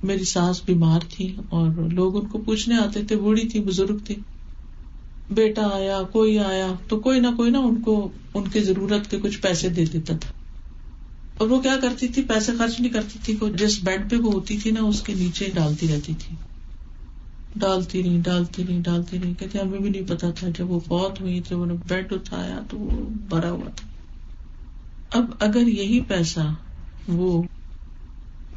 میری ساس بیمار تھی اور لوگ ان کو پوچھنے آتے تھے, بوڑھی تھی, بزرگ تھی, بیٹا آیا کوئی آیا تو کوئی نہ ان کو ان کی ضرورت کے کچھ پیسے دے دیتا تھا. اور وہ کیا کرتی تھی, پیسے خرچ نہیں کرتی تھی, جس بیڈ پہ وہ ہوتی تھی نا اس کے نیچے ڈالتی رہتی تھی, ڈالتی نہیں. کہتے ہمیں بھی نہیں پتا تھا, جب وہ فوت ہوئی تو انہوں نے بیڈ اٹھایا تو وہ بھرا ہوا تھا. اب اگر یہی پیسہ وہ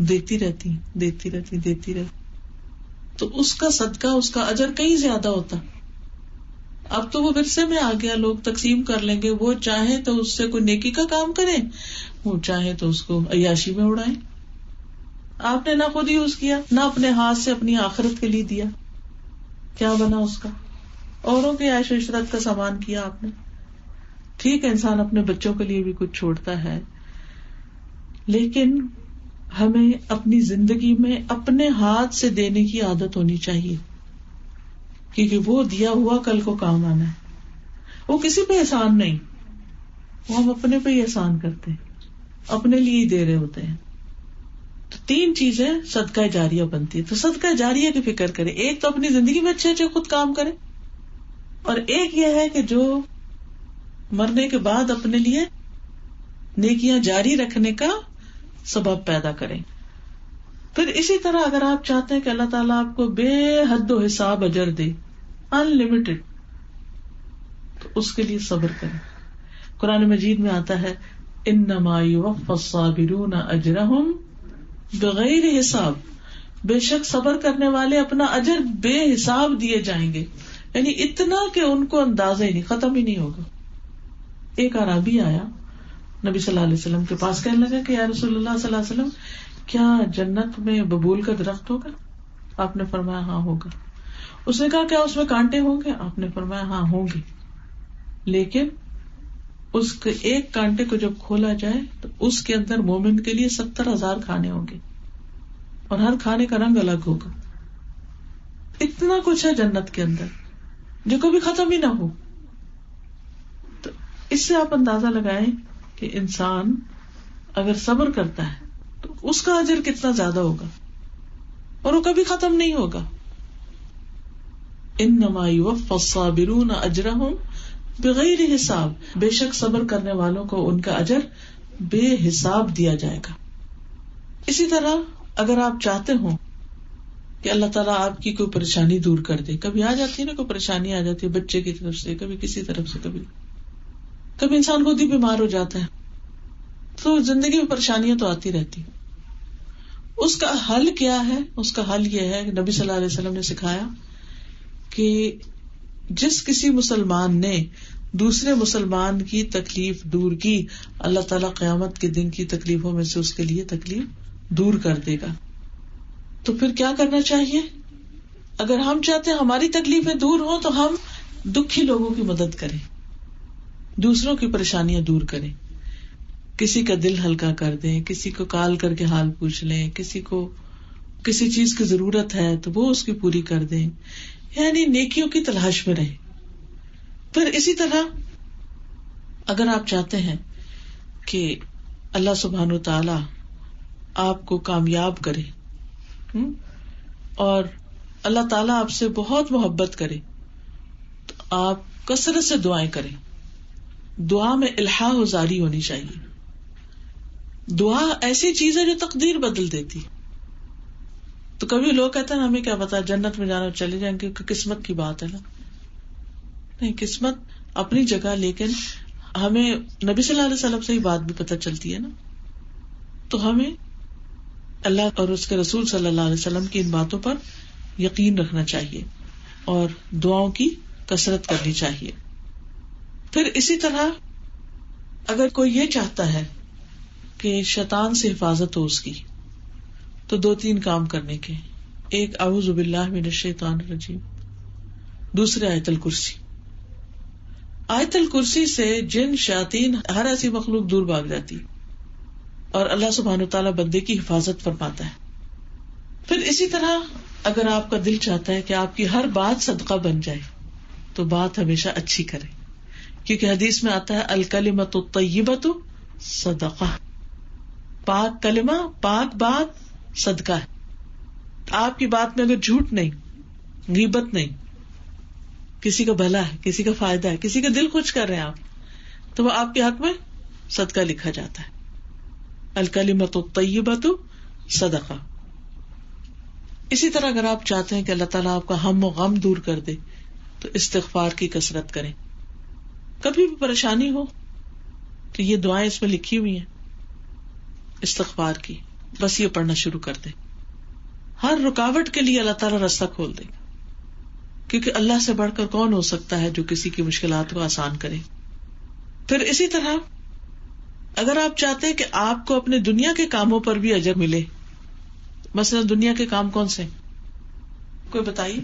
دیتی رہتی تو اس کا صدقہ, اس کا اجر کہیں زیادہ ہوتا. اب تو وہ ورثے میں آ گیا, لوگ تقسیم کر لیں گے, وہ چاہے تو اس سے کوئی نیکی کا کام کریں, وہ چاہے تو اس کو عیاشی میں اڑائیں. آپ نے نہ خود یوز کیا نہ اپنے ہاتھ سے اپنی آخرت کے لیے دیا, کیا بنا اس کا؟ اوروں کے عیش و عشرت کا سامان کیا آپ نے. ٹھیک ہے انسان اپنے بچوں کے لیے بھی کچھ چھوڑتا ہے, لیکن ہمیں اپنی زندگی میں اپنے ہاتھ سے دینے کی عادت ہونی چاہیے, کیونکہ وہ دیا ہوا کل کو کام آنا ہے. وہ کسی پہ احسان نہیں, وہ ہم اپنے پہ ہی احسان کرتے ہیں, اپنے لیے ہی دے رہے ہوتے ہیں. تو 3 چیزیں صدقہ جاریہ بنتی ہے. تو صدقہ جاریہ کی فکر کرے. ایک تو اپنی زندگی میں اچھے خود کام کرے, اور ایک یہ ہے کہ جو مرنے کے بعد اپنے لیے نیکیاں جاری رکھنے کا سبب پیدا کریں. پھر اسی طرح اگر آپ چاہتے ہیں کہ اللہ تعالیٰ آپ کو بے حد و حساب اجر دے, انلمیٹڈ, تو اس کے لیے صبر کریں. قرآن مجید میں آتا ہے انما یوفی الصابرون اجرہم بغیر حساب, بے شک صبر کرنے والے اپنا اجر بے حساب دیے جائیں گے. یعنی اتنا کہ ان کو اندازہ ہی نہیں, ختم ہی نہیں ہوگا. ایک اعرابی آیا نبی صلی اللہ علیہ وسلم کے پاس, کہنے لگا کہ یا رسول اللہ صلی اللہ علیہ وسلم کیا جنت میں ببول کا درخت ہوگا؟ آپ نے فرمایا ہاں ہوگا. اس نے کہا کیا اس میں کانٹے ہوں گے؟ آپ نے فرمایا ہاں ہوں گے, لیکن اس کے ایک کانٹے کو جب کھولا جائے تو اس کے اندر مومن کے لیے 70,000 کھانے ہوں گے, اور ہر کھانے کا رنگ الگ ہوگا. اتنا کچھ ہے جنت کے اندر جو کبھی ختم ہی نہ ہو. تو اس سے آپ اندازہ لگائیں کہ انسان اگر صبر کرتا ہے تو اس کا اجر کتنا زیادہ ہوگا, اور وہ کبھی ختم نہیں ہوگا. انما یوفی الصابرون اجرہم بغیر حساب, بے شک صبر کرنے والوں کو ان کا اجر بے حساب دیا جائے گا. اسی طرح اگر آپ چاہتے ہوں کہ اللہ تعالیٰ آپ کی کوئی پریشانی دور کر دے, کبھی آ جاتی ہے نا, کوئی پریشانی آ جاتی ہے بچے کی طرف سے, کبھی کسی طرف سے, کبھی انسان خود ہی بیمار ہو جاتا ہے, تو زندگی میں پریشانیاں تو آتی رہتی. اس کا حل کیا ہے؟ اس کا حل یہ ہے کہ نبی صلی اللہ علیہ وسلم نے سکھایا کہ جس کسی مسلمان نے دوسرے مسلمان کی تکلیف دور کی, اللہ تعالیٰ قیامت کے دن کی تکلیفوں میں سے اس کے لیے تکلیف دور کر دے گا. تو پھر کیا کرنا چاہیے؟ اگر ہم چاہتے ہیں ہماری تکلیفیں دور ہوں تو ہم دکھی لوگوں کی مدد کریں, دوسروں کی پریشانیاں دور کریں, کسی کا دل ہلکا کر دیں, کسی کو کال کر کے حال پوچھ لیں, کسی کو کسی چیز کی ضرورت ہے تو وہ اس کی پوری کر دیں, یعنی نیکیوں کی تلاش میں رہیں. پھر اسی طرح اگر آپ چاہتے ہیں کہ اللہ سبحانہ تعالی آپ کو کامیاب کرے اور اللہ تعالیٰ آپ سے بہت محبت کرے, تو آپ کثرت سے دعائیں کریں. دعا میں الحاح و زاری ہونی چاہیے. دعا ایسی چیز ہے جو تقدیر بدل دیتی. تو کبھی لوگ کہتے ہیں ہمیں کیا پتا جنت میں جانا چلے جائیں گے، قسمت کی بات ہے نا. نہیں، قسمت اپنی جگہ، لیکن ہمیں نبی صلی اللہ علیہ وسلم سے ہی بات بھی پتہ چلتی ہے نا. تو ہمیں اللہ اور اس کے رسول صلی اللہ علیہ وسلم کی ان باتوں پر یقین رکھنا چاہیے اور دعاؤں کی کثرت کرنی چاہیے. پھر اسی طرح اگر کوئی یہ چاہتا ہے کہ شیطان سے حفاظت ہو اس کی، تو 2-3 کام کرنے کے. ایک، اعوذ باللہ من الشیطان الرجیم. دوسرے، آیت الکرسی. آیت الکرسی سے جن، شیاطین، ہر ایسی مخلوق دور بھاگ جاتی اور اللہ سبحانہ وتعالیٰ بندے کی حفاظت فرماتا ہے. پھر اسی طرح اگر آپ کا دل چاہتا ہے کہ آپ کی ہر بات صدقہ بن جائے تو بات ہمیشہ اچھی کرے، کیونکہ حدیث میں آتا ہے الکلمۃ الطیبۃ صدقہ. پاک کلمہ، پاک بات صدقہ ہے. آپ کی بات میں اگر جھوٹ نہیں، غیبت نہیں، کسی کا بھلا ہے، کسی کا فائدہ ہے، کسی کا دل خوش کر رہے ہیں آپ، تو وہ آپ کے حق میں صدقہ لکھا جاتا ہے. الکلمۃ الطیبۃ صدقہ. اسی طرح اگر آپ چاہتے ہیں کہ اللہ تعالیٰ آپ کا ہم و غم دور کر دے تو استغفار کی کثرت کریں. کبھی بھی پریشانی ہو تو یہ دعائیں اس میں لکھی ہوئی ہیں استغفار کی، بس یہ پڑھنا شروع کر دیں. ہر رکاوٹ کے لیے اللہ تعالیٰ راستہ کھول دے گا، کیونکہ اللہ سے بڑھ کر کون ہو سکتا ہے جو کسی کی مشکلات کو آسان کرے. پھر اسی طرح اگر آپ چاہتے ہیں کہ آپ کو اپنے دنیا کے کاموں پر بھی اجر ملے، مثلا دنیا کے کام کون سے؟ کوئی بتائیے.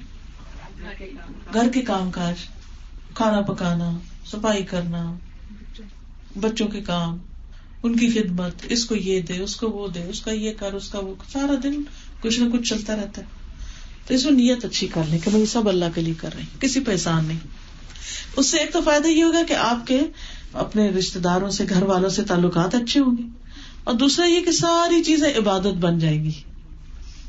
گھر کے کام کاج، کھانا پکانا، صفائی کرنا، بچوں کے کام، ان کی خدمت، اس کو یہ دے، اس کو وہ دے، اس کا یہ کر، اس کا وہ، سارا دن کچھ نہ کچھ چلتا رہتا ہے. تو اس میں نیت اچھی کر لیں کہ بھائی سب اللہ کے لیے کر رہے ہیں، کسی پہ احسان نہیں. اس سے ایک تو فائدہ یہ ہوگا کہ آپ کے اپنے رشتہ داروں سے، گھر والوں سے تعلقات اچھے ہوں گے، اور دوسرا یہ کہ ساری چیزیں عبادت بن جائیں گی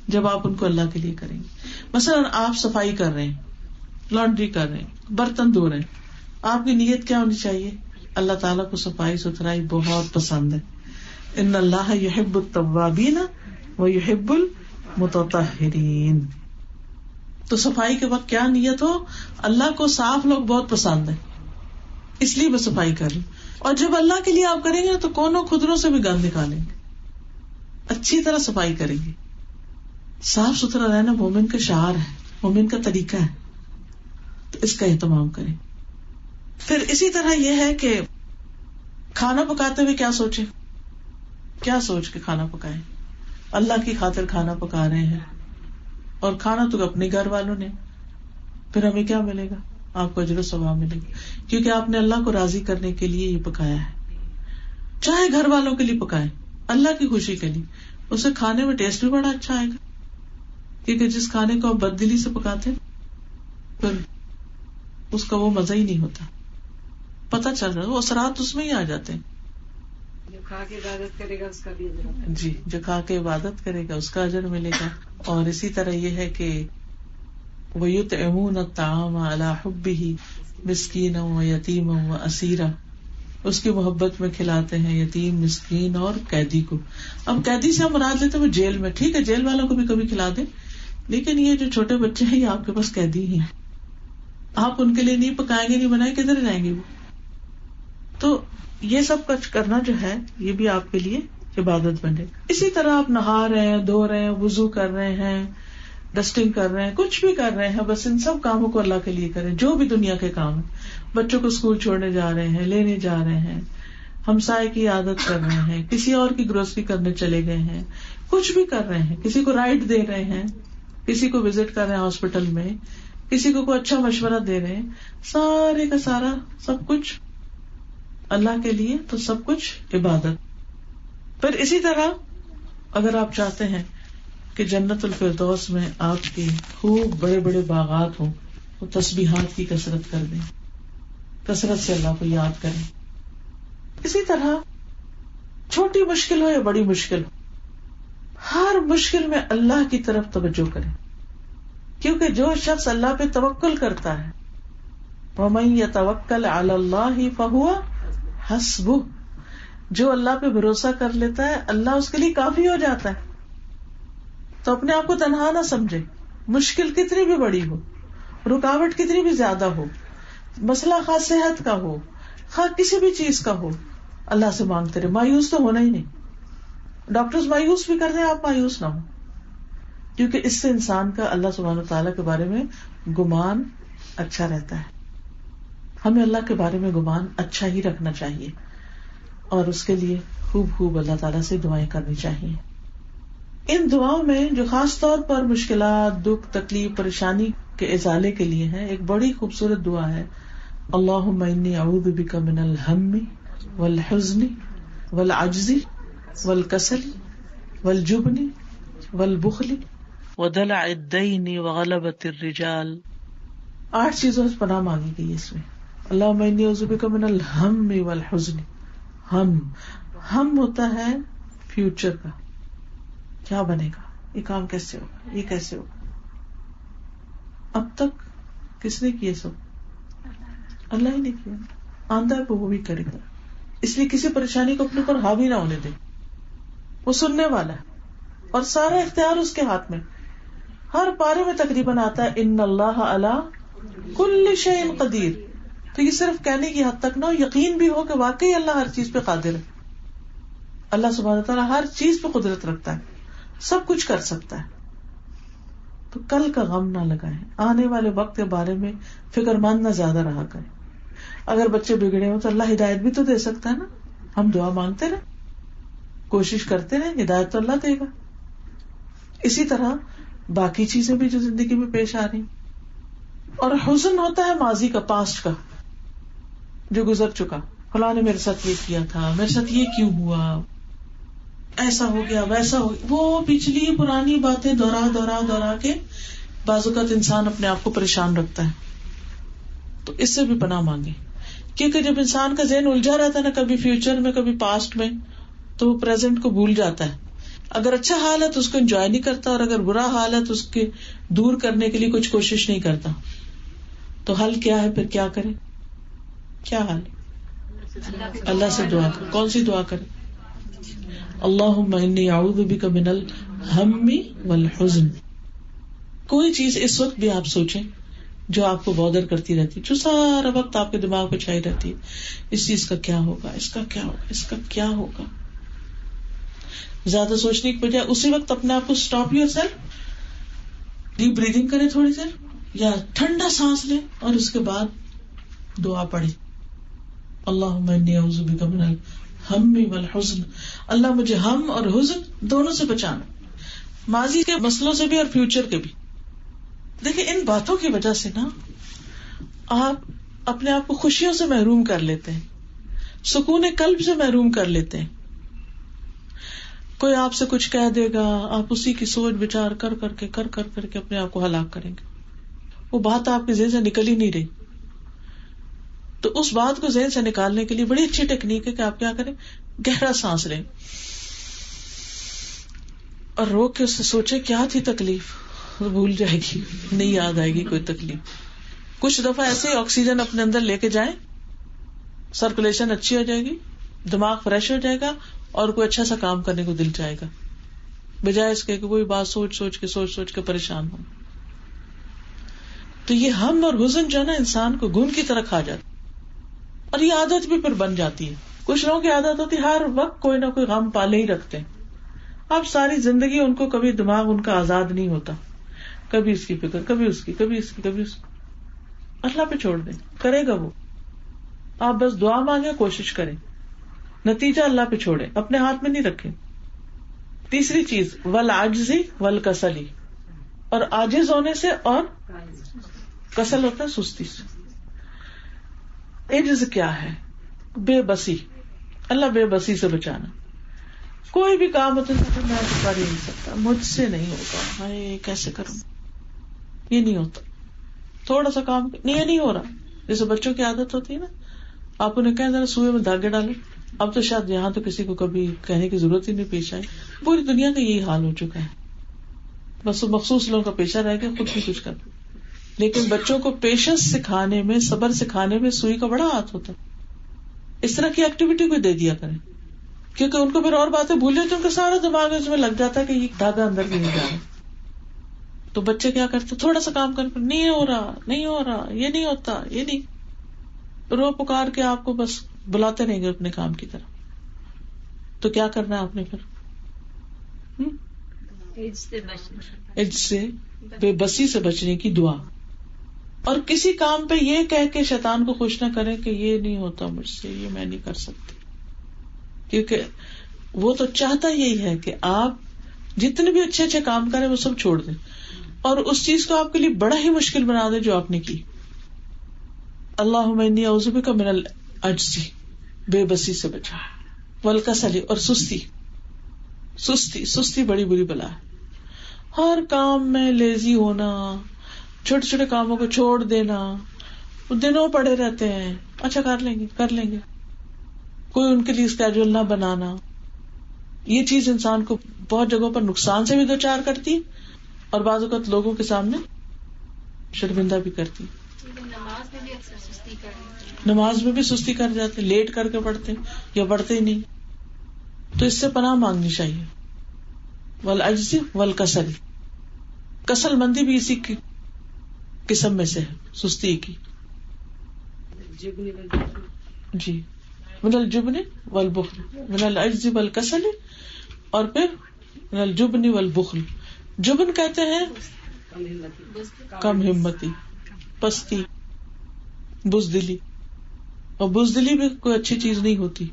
جب آپ ان کو اللہ کے لیے کریں گے. مثلا آپ صفائی کر رہے ہیں، لانڈری کر رہے ہیں، برتن دھو رہے ہیں، آپ کی نیت کیا ہونی چاہیے؟ اللہ تعالیٰ کو صفائی ستھرائی بہت پسند ہے. ان اللہ یحب التوابین ویحب المتطہرین. تو صفائی کے وقت کیا نیت ہو؟ اللہ کو صاف لوگ بہت پسند ہے، اس لیے میں صفائی کر رہی ہوں. اور جب اللہ کے لیے آپ کریں گے تو کونوں خدروں سے بھی گند نکالیں گے، اچھی طرح صفائی کریں گے. صاف ستھرا رہنا مومن کا شعار ہے، مومن کا طریقہ ہے، تو اس کا اہتمام کریں. پھر اسی طرح یہ ہے کہ کھانا پکاتے ہوئے کیا سوچیں، کیا سوچ کے کھانا پکائیں. اللہ کی خاطر کھانا پکا رہے ہیں، اور کھانا تو اپنے گھر والوں نے، پھر ہمیں کیا ملے گا؟ آپ کو اجر و ثواب ملے گا، کیونکہ آپ نے اللہ کو راضی کرنے کے لیے یہ پکایا ہے. چاہے گھر والوں کے لیے پکائیں، اللہ کی خوشی کے لیے، اسے کھانے میں ٹیسٹ بھی بڑا اچھا آئے گا. کیونکہ جس کھانے کو آپ بددلی سے پکاتے پھر اس کا وہ مزہ ہی نہیں ہوتا. پتہ چل رہا ہے وہ اثرات اس میں ہی آ جاتے ہیں. جو کھا کے عبادت کرے گا اس کا بھی اجر. جی، جو کھا کے عبادت کرے گا اس کا اجر ملے گا. اور اسی طرح یہ ہے کہ وَيُطْعِمُونَ الطَّعَامَ عَلَى حُبِّهِ مِسْكِينًا وَيَتِيمًا وَأَسِيرًا. اس کی محبت میں کھلاتے ہیں یتیم، مسکین اور قیدی کو. اب قیدی سے ہم مراد لیتے ہیں جیل میں، ٹھیک ہے جیل والوں کو بھی کبھی کھلا دیں، لیکن یہ جو چھوٹے بچے ہیں یہ آپ کے پاس قیدی ہیں، آپ ان کے لیے نہیں پکائیں گے، نہیں بنائیں، کدھر جائیں گے وہ؟ تو یہ سب کچھ کرنا جو ہے یہ بھی آپ کے لیے عبادت بنے. اسی طرح آپ نہا رہے ہیں، دھو رہے ہیں، وضو کر رہے ہیں، ڈسٹنگ کر رہے ہیں، کچھ بھی کر رہے ہیں، بس ان سب کاموں کو اللہ کے لیے کریں، جو بھی دنیا کے کام ہیں. بچوں کو اسکول چھوڑنے جا رہے ہیں، لینے جا رہے ہیں، ہمسائے کی عادت کر رہے ہیں، کسی اور کی گروسری کرنے چلے گئے ہیں، کچھ بھی کر رہے ہیں، کسی کو رائڈ دے رہے ہیں، کسی کو وزٹ کر رہے ہیں ہاسپٹل میں، کسی کو کوئی اچھا مشورہ دے رہے ہیں، سارے کا سارا سب کچھ اللہ کے لیے، تو سب کچھ عبادت. پھر اسی طرح اگر آپ چاہتے ہیں کہ جنت الفردوس میں آپ کے خوب بڑے بڑے باغات ہوں تو تسبیحات کی کثرت کر دیں، کثرت سے اللہ کو یاد کریں. اسی طرح چھوٹی مشکل ہو یا بڑی مشکل ہو، ہر مشکل میں اللہ کی طرف توجہ کریں، کیونکہ جو شخص اللہ پہ توکل کرتا ہے وَمَن يَتَوَكَّلْ عَلَى اللَّهِ فَهُوَ حسبہ، جو اللہ پہ بھروسہ کر لیتا ہے اللہ اس کے لیے کافی ہو جاتا ہے. تو اپنے آپ کو تنہا نہ سمجھے، مشکل کتنی بھی بڑی ہو، رکاوٹ کتنی بھی زیادہ ہو، مسئلہ خاص صحت کا ہو، خاص کسی بھی چیز کا ہو، اللہ سے مانگتے رہے. مایوس تو ہونا ہی نہیں. ڈاکٹرز مایوس بھی کر رہے ہیں، آپ مایوس نہ ہو، کیونکہ اس سے انسان کا اللہ سبحانہ وتعالیٰ کے بارے میں گمان اچھا رہتا ہے. ہمیں اللہ کے بارے میں گمان اچھا ہی رکھنا چاہیے اور اس کے لیے خوب خوب اللہ تعالیٰ سے دعائیں کرنی چاہیے. ان دعاؤں میں جو خاص طور پر مشکلات، دکھ، تکلیف، پریشانی کے ازالے کے لیے ہے، ایک بڑی خوبصورت دعا ہے، اللہم انی اعوذ بک من الہم والحزن والعجز والکسل والجبن والبخل ودلع الدین وغلبۃ الرجال. 8 چیزوں سے پناہ مانگی گئی اس میں. اللہم انی اعوذ بک من الہم والحزن. ہم ہوتا ہے فیوچر کا، کیا بنے گا، یہ کام کیسے ہوگا، یہ کیسے ہوگا. اب تک کس نے کیے سب؟ اللہ ہی نے کیا. آندہ ہے وہ بھی کرے گا. اس لیے کسی پریشانی کو اپنے پر حاوی نہ ہونے دے. وہ سننے والا ہے اور سارا اختیار اس کے ہاتھ میں. ہر پارے میں تقریباً آتا ہے ان اللہ علی کل شیء قدیر. تو یہ صرف کہنے کی حد تک نہ ہو، یقین بھی ہو کہ واقعی اللہ ہر چیز پہ قادر ہے. اللہ سبحانہ وتعالیٰ ہر چیز پہ قدرت رکھتا ہے، سب کچھ کر سکتا ہے. تو کل کا غم نہ لگائیں، آنے والے وقت کے بارے میں فکر مند نہ زیادہ رہا کریں. اگر بچے بگڑے ہوں تو اللہ ہدایت بھی تو دے سکتا ہے نا. ہم دعا مانگتے رہیں، کوشش کرتے رہیں، ہدایت تو اللہ دے گا. اسی طرح باقی چیزیں بھی جو زندگی میں پیش آ رہی. اور حزن ہوتا ہے ماضی کا، پاسٹ کا، جو گزر چکا. فلاں نے میرے ساتھ یہ کیا تھا، میرے ساتھ یہ کیوں ہوا، ایسا ہو گیا، ویسا ہو گیا. وہ پچھلی پرانی باتیں دورا کے بعض اوقات انسان اپنے آپ کو پریشان رکھتا ہے. تو اس سے بھی پناہ مانگے، کیونکہ جب انسان کا ذہن الجھا رہتا ہے نا، کبھی فیوچر میں کبھی پاسٹ میں، تو وہ پریزنٹ کو بھول جاتا ہے. اگر اچھا حال ہے تو اس کو انجوائے نہیں کرتا، اور اگر برا حال ہے تو اس کے دور کرنے کے لیے کچھ کوشش نہیں کرتا. تو حل کیا ہے پھر؟ کیا کرے؟ کیا حل؟ اللہ سے دعا کرے. کون سی دعا کرے؟ اللہم انی اعوذ بک من الہم والحزن. کوئی چیز اس وقت بھی آپ سوچیں جو آپ کو بودر کرتی رہتی، جو سارا وقت آپ کے دماغ پہ چھائی رہتی ہے، اس چیز کا کیا ہوگا، اس کا کیا ہوگا، اس کا کیا ہوگا. زیادہ سوچنے کی بجائے اسی وقت اپنے آپ کو stop your self, deep breathing کرے تھوڑی دیر، یا ٹھنڈا سانس لے اور اس کے بعد دعا پڑھے، اللہم انی اعوذ بک من الہم والحزن. اللہ مجھے ہم اور حزن دونوں سے بچانا، ماضی کے مسئلوں سے بھی اور فیوچر کے بھی. دیکھیں ان باتوں کی وجہ سے نا آپ اپنے آپ کو خوشیوں سے محروم کر لیتے ہیں، سکون قلب سے محروم کر لیتے ہیں. کوئی آپ سے کچھ کہہ دے گا، آپ اسی کی سوچ بچار کر کر کے اپنے آپ کو ہلاک کریں گے. وہ بات آپ کے ذہن سے نکل ہی نہیں رہی. تو اس بات کو ذہن سے نکالنے کے لیے بڑی اچھی ٹیکنیک ہے کہ آپ کیا کریں، گہرا سانس لیں اور روک کے اس سے سوچے کیا تھی تکلیف، بھول جائے گی، نہیں یاد آئے گی کوئی تکلیف. کچھ دفعہ ایسے ہی آکسیجن اپنے اندر لے کے جائیں، سرکولیشن اچھی ہو جائے گی، دماغ فریش ہو جائے گا اور کوئی اچھا سا کام کرنے کو دل چاہے گا، بجائے اس کے کہ کوئی بات سوچ کے پریشان ہو. تو یہ ہم اور حزن جو ہے نا انسان کو گھن کی طرح کھا جاتا، اور یہ عادت بھی پھر بن جاتی ہے. کچھ لوگوں کی عادت ہوتی ہے ہر وقت کوئی نہ کوئی غم پالے ہی رکھتے ہیں. اب ساری زندگی ان کو کبھی دماغ ان کا آزاد نہیں ہوتا، کبھی اس کی فکر، کبھی اس کی، کبھی اس کی، کبھی اس کی. اللہ پہ چھوڑ دیں، کرے گا وہ. آپ بس دعا مانگیں، کوشش کریں، نتیجہ اللہ پہ چھوڑیں، اپنے ہاتھ میں نہیں رکھیں. تیسری چیز والعجزی والکسلی، اور عاجز ہونے سے اور کسل ہوتا ہے سستی سے. عجز کیا ہے؟ بے بسی. اللہ بے بسی سے بچانا. کوئی بھی کام ہوتا ہے میں تو کر ہی نہیں سکتا، مجھ سے نہیں ہوگا، میں کیسے کروں، یہ نہیں ہوتا. تھوڑا سا کام نہیں ہو رہا. جیسے بچوں کی عادت ہوتی ہے نا، آپ انہیں کہیں ذرا سوئے میں دھاگے ڈالیں. اب تو شاید یہاں تو کسی کو کبھی کہنے کی ضرورت ہی نہیں پیش آئی. پوری دنیا کا یہی حال ہو چکا ہے. بس وہ مخصوص لوگوں کا پیشہ رہ گیا، خود بھی کچھ کرنا. لیکن بچوں کو پیشنس سکھانے میں، صبر سکھانے میں سوئی کا بڑا ہاتھ ہوتا ہے. اس طرح کی ایکٹیویٹی کو دے دیا کریں، کیونکہ ان کو پھر اور باتیں بھولے تو ان کا سارا دماغ اس میں لگ جاتا ہے کہ یہ دھاگا اندر بھی نہیں جا رہا. تو بچے کیا کرتے تھوڑا سا کام کرنے پر نہیں ہو رہا، نہیں ہو رہا، یہ نہیں ہوتا، یہ نہیں، رو پکار کے آپ کو بس بلاتے رہیں گے اپنے کام کی طرف. تو کیا کرنا ہے آپ نے پھر؟ عجز سے، بے بسی سے بچنے کی دعا. اور کسی کام پہ یہ کہہ کے شیطان کو خوش نہ کریں کہ یہ نہیں ہوتا مجھ سے، یہ میں نہیں کر سکتی، کیونکہ وہ تو چاہتا یہی ہے کہ آپ جتنے بھی اچھے اچھے کام کریں وہ سب چھوڑ دیں اور اس چیز کو آپ کے لیے بڑا ہی مشکل بنا دیں جو آپ نے کی. اللہم انی اعوذ بک من العجز، بے بسی سے بچا، والکسل، اور سستی بڑی بری بلا ہے. ہر کام میں لیزی ہونا، چھوٹے چھوٹے کاموں کو چھوڑ دینا، دنوں پڑے رہتے ہیں، اچھا کر لیں گے، کوئی ان کے لیے اسکیجول نہ بنانا. یہ چیز انسان کو بہت جگہوں پر نقصان سے بھی دوچار کرتی اور بعض اوقات لوگوں کے سامنے شرمندہ بھی کرتی. نماز میں بھی سستی کر جاتے، لیٹ کر کے پڑھتے یا پڑھتے ہی نہیں. تو اس سے پناہ مانگنی چاہیے. والعجز والکسل، کسل مندی بھی اسی کی قسم میں سے ہے، سستی کی. جی، من الجبن والبخل، من العجز والکسل، اور پھر من الجبن والبخل. جبن کہتے ہیں کم ہمتی، پستی، بزدلی. اور بزدلی بھی کوئی اچھی چیز نہیں ہوتی.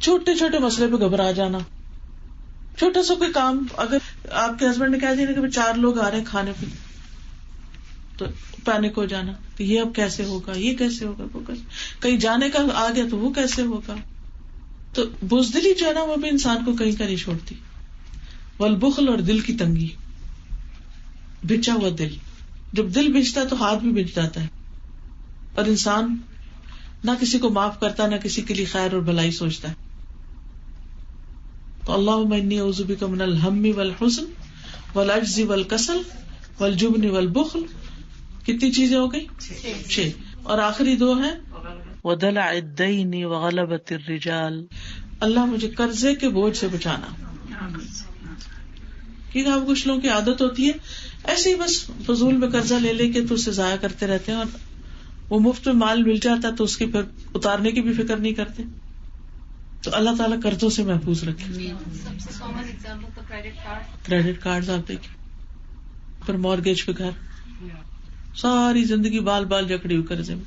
چھوٹے چھوٹے مسئلے پہ گھبرا جانا، چھوٹا سا کوئی کام، اگر آپ کے ہسبینڈ نے کہہ دیا کہ 4 لوگ آ رہے ہیں کھانے پہ، تو پینک ہو جانا کہ یہ اب کیسے ہوگا، یہ کیسے ہوگا، وہ کیسے، کہیں جانے کا آ گیا تو وہ کیسے ہوگا. تو بزدلی جو ہے نا وہ بھی انسان کو کہیں کا نہیں چھوڑتی. والبخل، اور دل کی تنگی، بچا ہوا دل. جب دل بچتا ہے تو ہاتھ بھی بچ جاتا ہے اور انسان نہ کسی کو معاف کرتا، نہ کسی کے لیے خیر اور بھلائی سوچتا ہے. تو اللہم انی اعوذ بک من الہم والحزن والعجز والکسل والجبن والبخل. کتنی چیزیں ہو گئی؟ 6. اور آخری 2 ہیں ودلع الدین وغلبۃ الرجال. اللہ مجھے قرضے کے بوجھ سے بچانا. کیونکہ آپ کچھ لوگوں کی عادت ہوتی ہے ایسے ہی بس فضول میں قرضہ لے لے کے تو اسے ضائع کرتے رہتے ہیں، اور وہ مفت میں مال مل جاتا ہے تو اس کی پھر اتارنے کی بھی فکر نہیں کرتے. تو اللہ تعالیٰ قرضوں سے محفوظ رکھے. سب سے کامن ایگزامپل تو کریڈٹ کارڈ آپ دیکھیں، پھر مارگیج پہ گھر، ساری زندگی بال بال جکڑی ہوئی قرضے میں.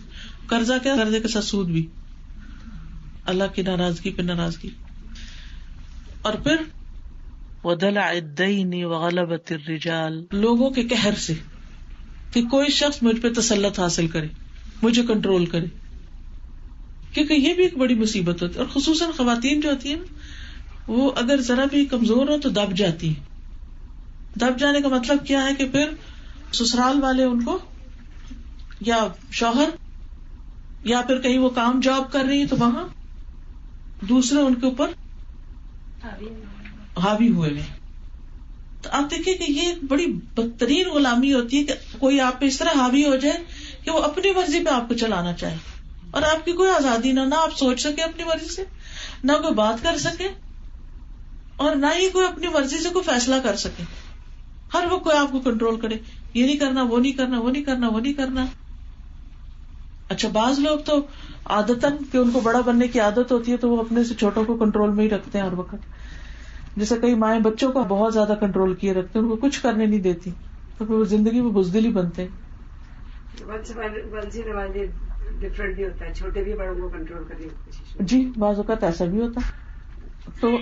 قرضہ کیا، قرضے کے ساتھ سود بھی، اللہ کی ناراضگی پہ ناراضگی. اور پھر وَدَلَعِ الدَّيْنِ وَغَلَبَةِ الرِّجَالِ، لوگوں کے قہر سے، کہ کوئی شخص مجھ پہ تسلط حاصل کرے، مجھے کنٹرول کرے. کیونکہ یہ بھی ایک بڑی مصیبت ہوتی ہے، اور خصوصاً خواتین جو ہوتی ہیں وہ اگر ذرا بھی کمزور ہو تو دب جاتی ہیں. دب جانے کا مطلب کیا ہے کہ پھر سسرال والے ان کو، یا شوہر، یا پھر کہیں وہ کام جاب کر رہی ہے تو وہاں دوسرے ان کے اوپر حاوی ہوئے ہیں. تو آپ دیکھیں کہ یہ ایک بڑی بدترین غلامی ہوتی ہے کہ کوئی آپ پہ اس طرح حاوی ہو جائے کہ وہ اپنی مرضی پہ آپ کو چلانا چاہے، اور آپ کی کوئی آزادی نہ آپ سوچ سکے اپنی مرضی سے، نہ کوئی بات کر سکے، اور نہ ہی کوئی اپنی مرضی سے کوئی فیصلہ کر سکے. ہر وقت کوئی آپ کو کنٹرول کرے، یہ نہیں کرنا، وہ نہیں کرنا، وہ نہیں کرنا، وہ نہیں کرنا. اچھا، بعض لوگ تو عادتاً کہ ان کو بڑا بننے کی عادت ہوتی ہے تو وہ اپنے سے چھوٹوں کو کنٹرول میں ہی رکھتے ہیں ہر وقت. جیسے کئی مائیں بچوں کو بہت زیادہ کنٹرول کیے رکھتے ہیں، ان کو کچھ کرنے نہیں دیتی، تو پھر وہ زندگی میں بزدل ہی بنتے ہیں. ڈفرنٹ بھی ہوتا ہے، چھوٹے بھی بڑوں کو کنٹرول کرنے کی کوشش. جی، بعض اوقات ایسا بھی ہوتا ہے. تو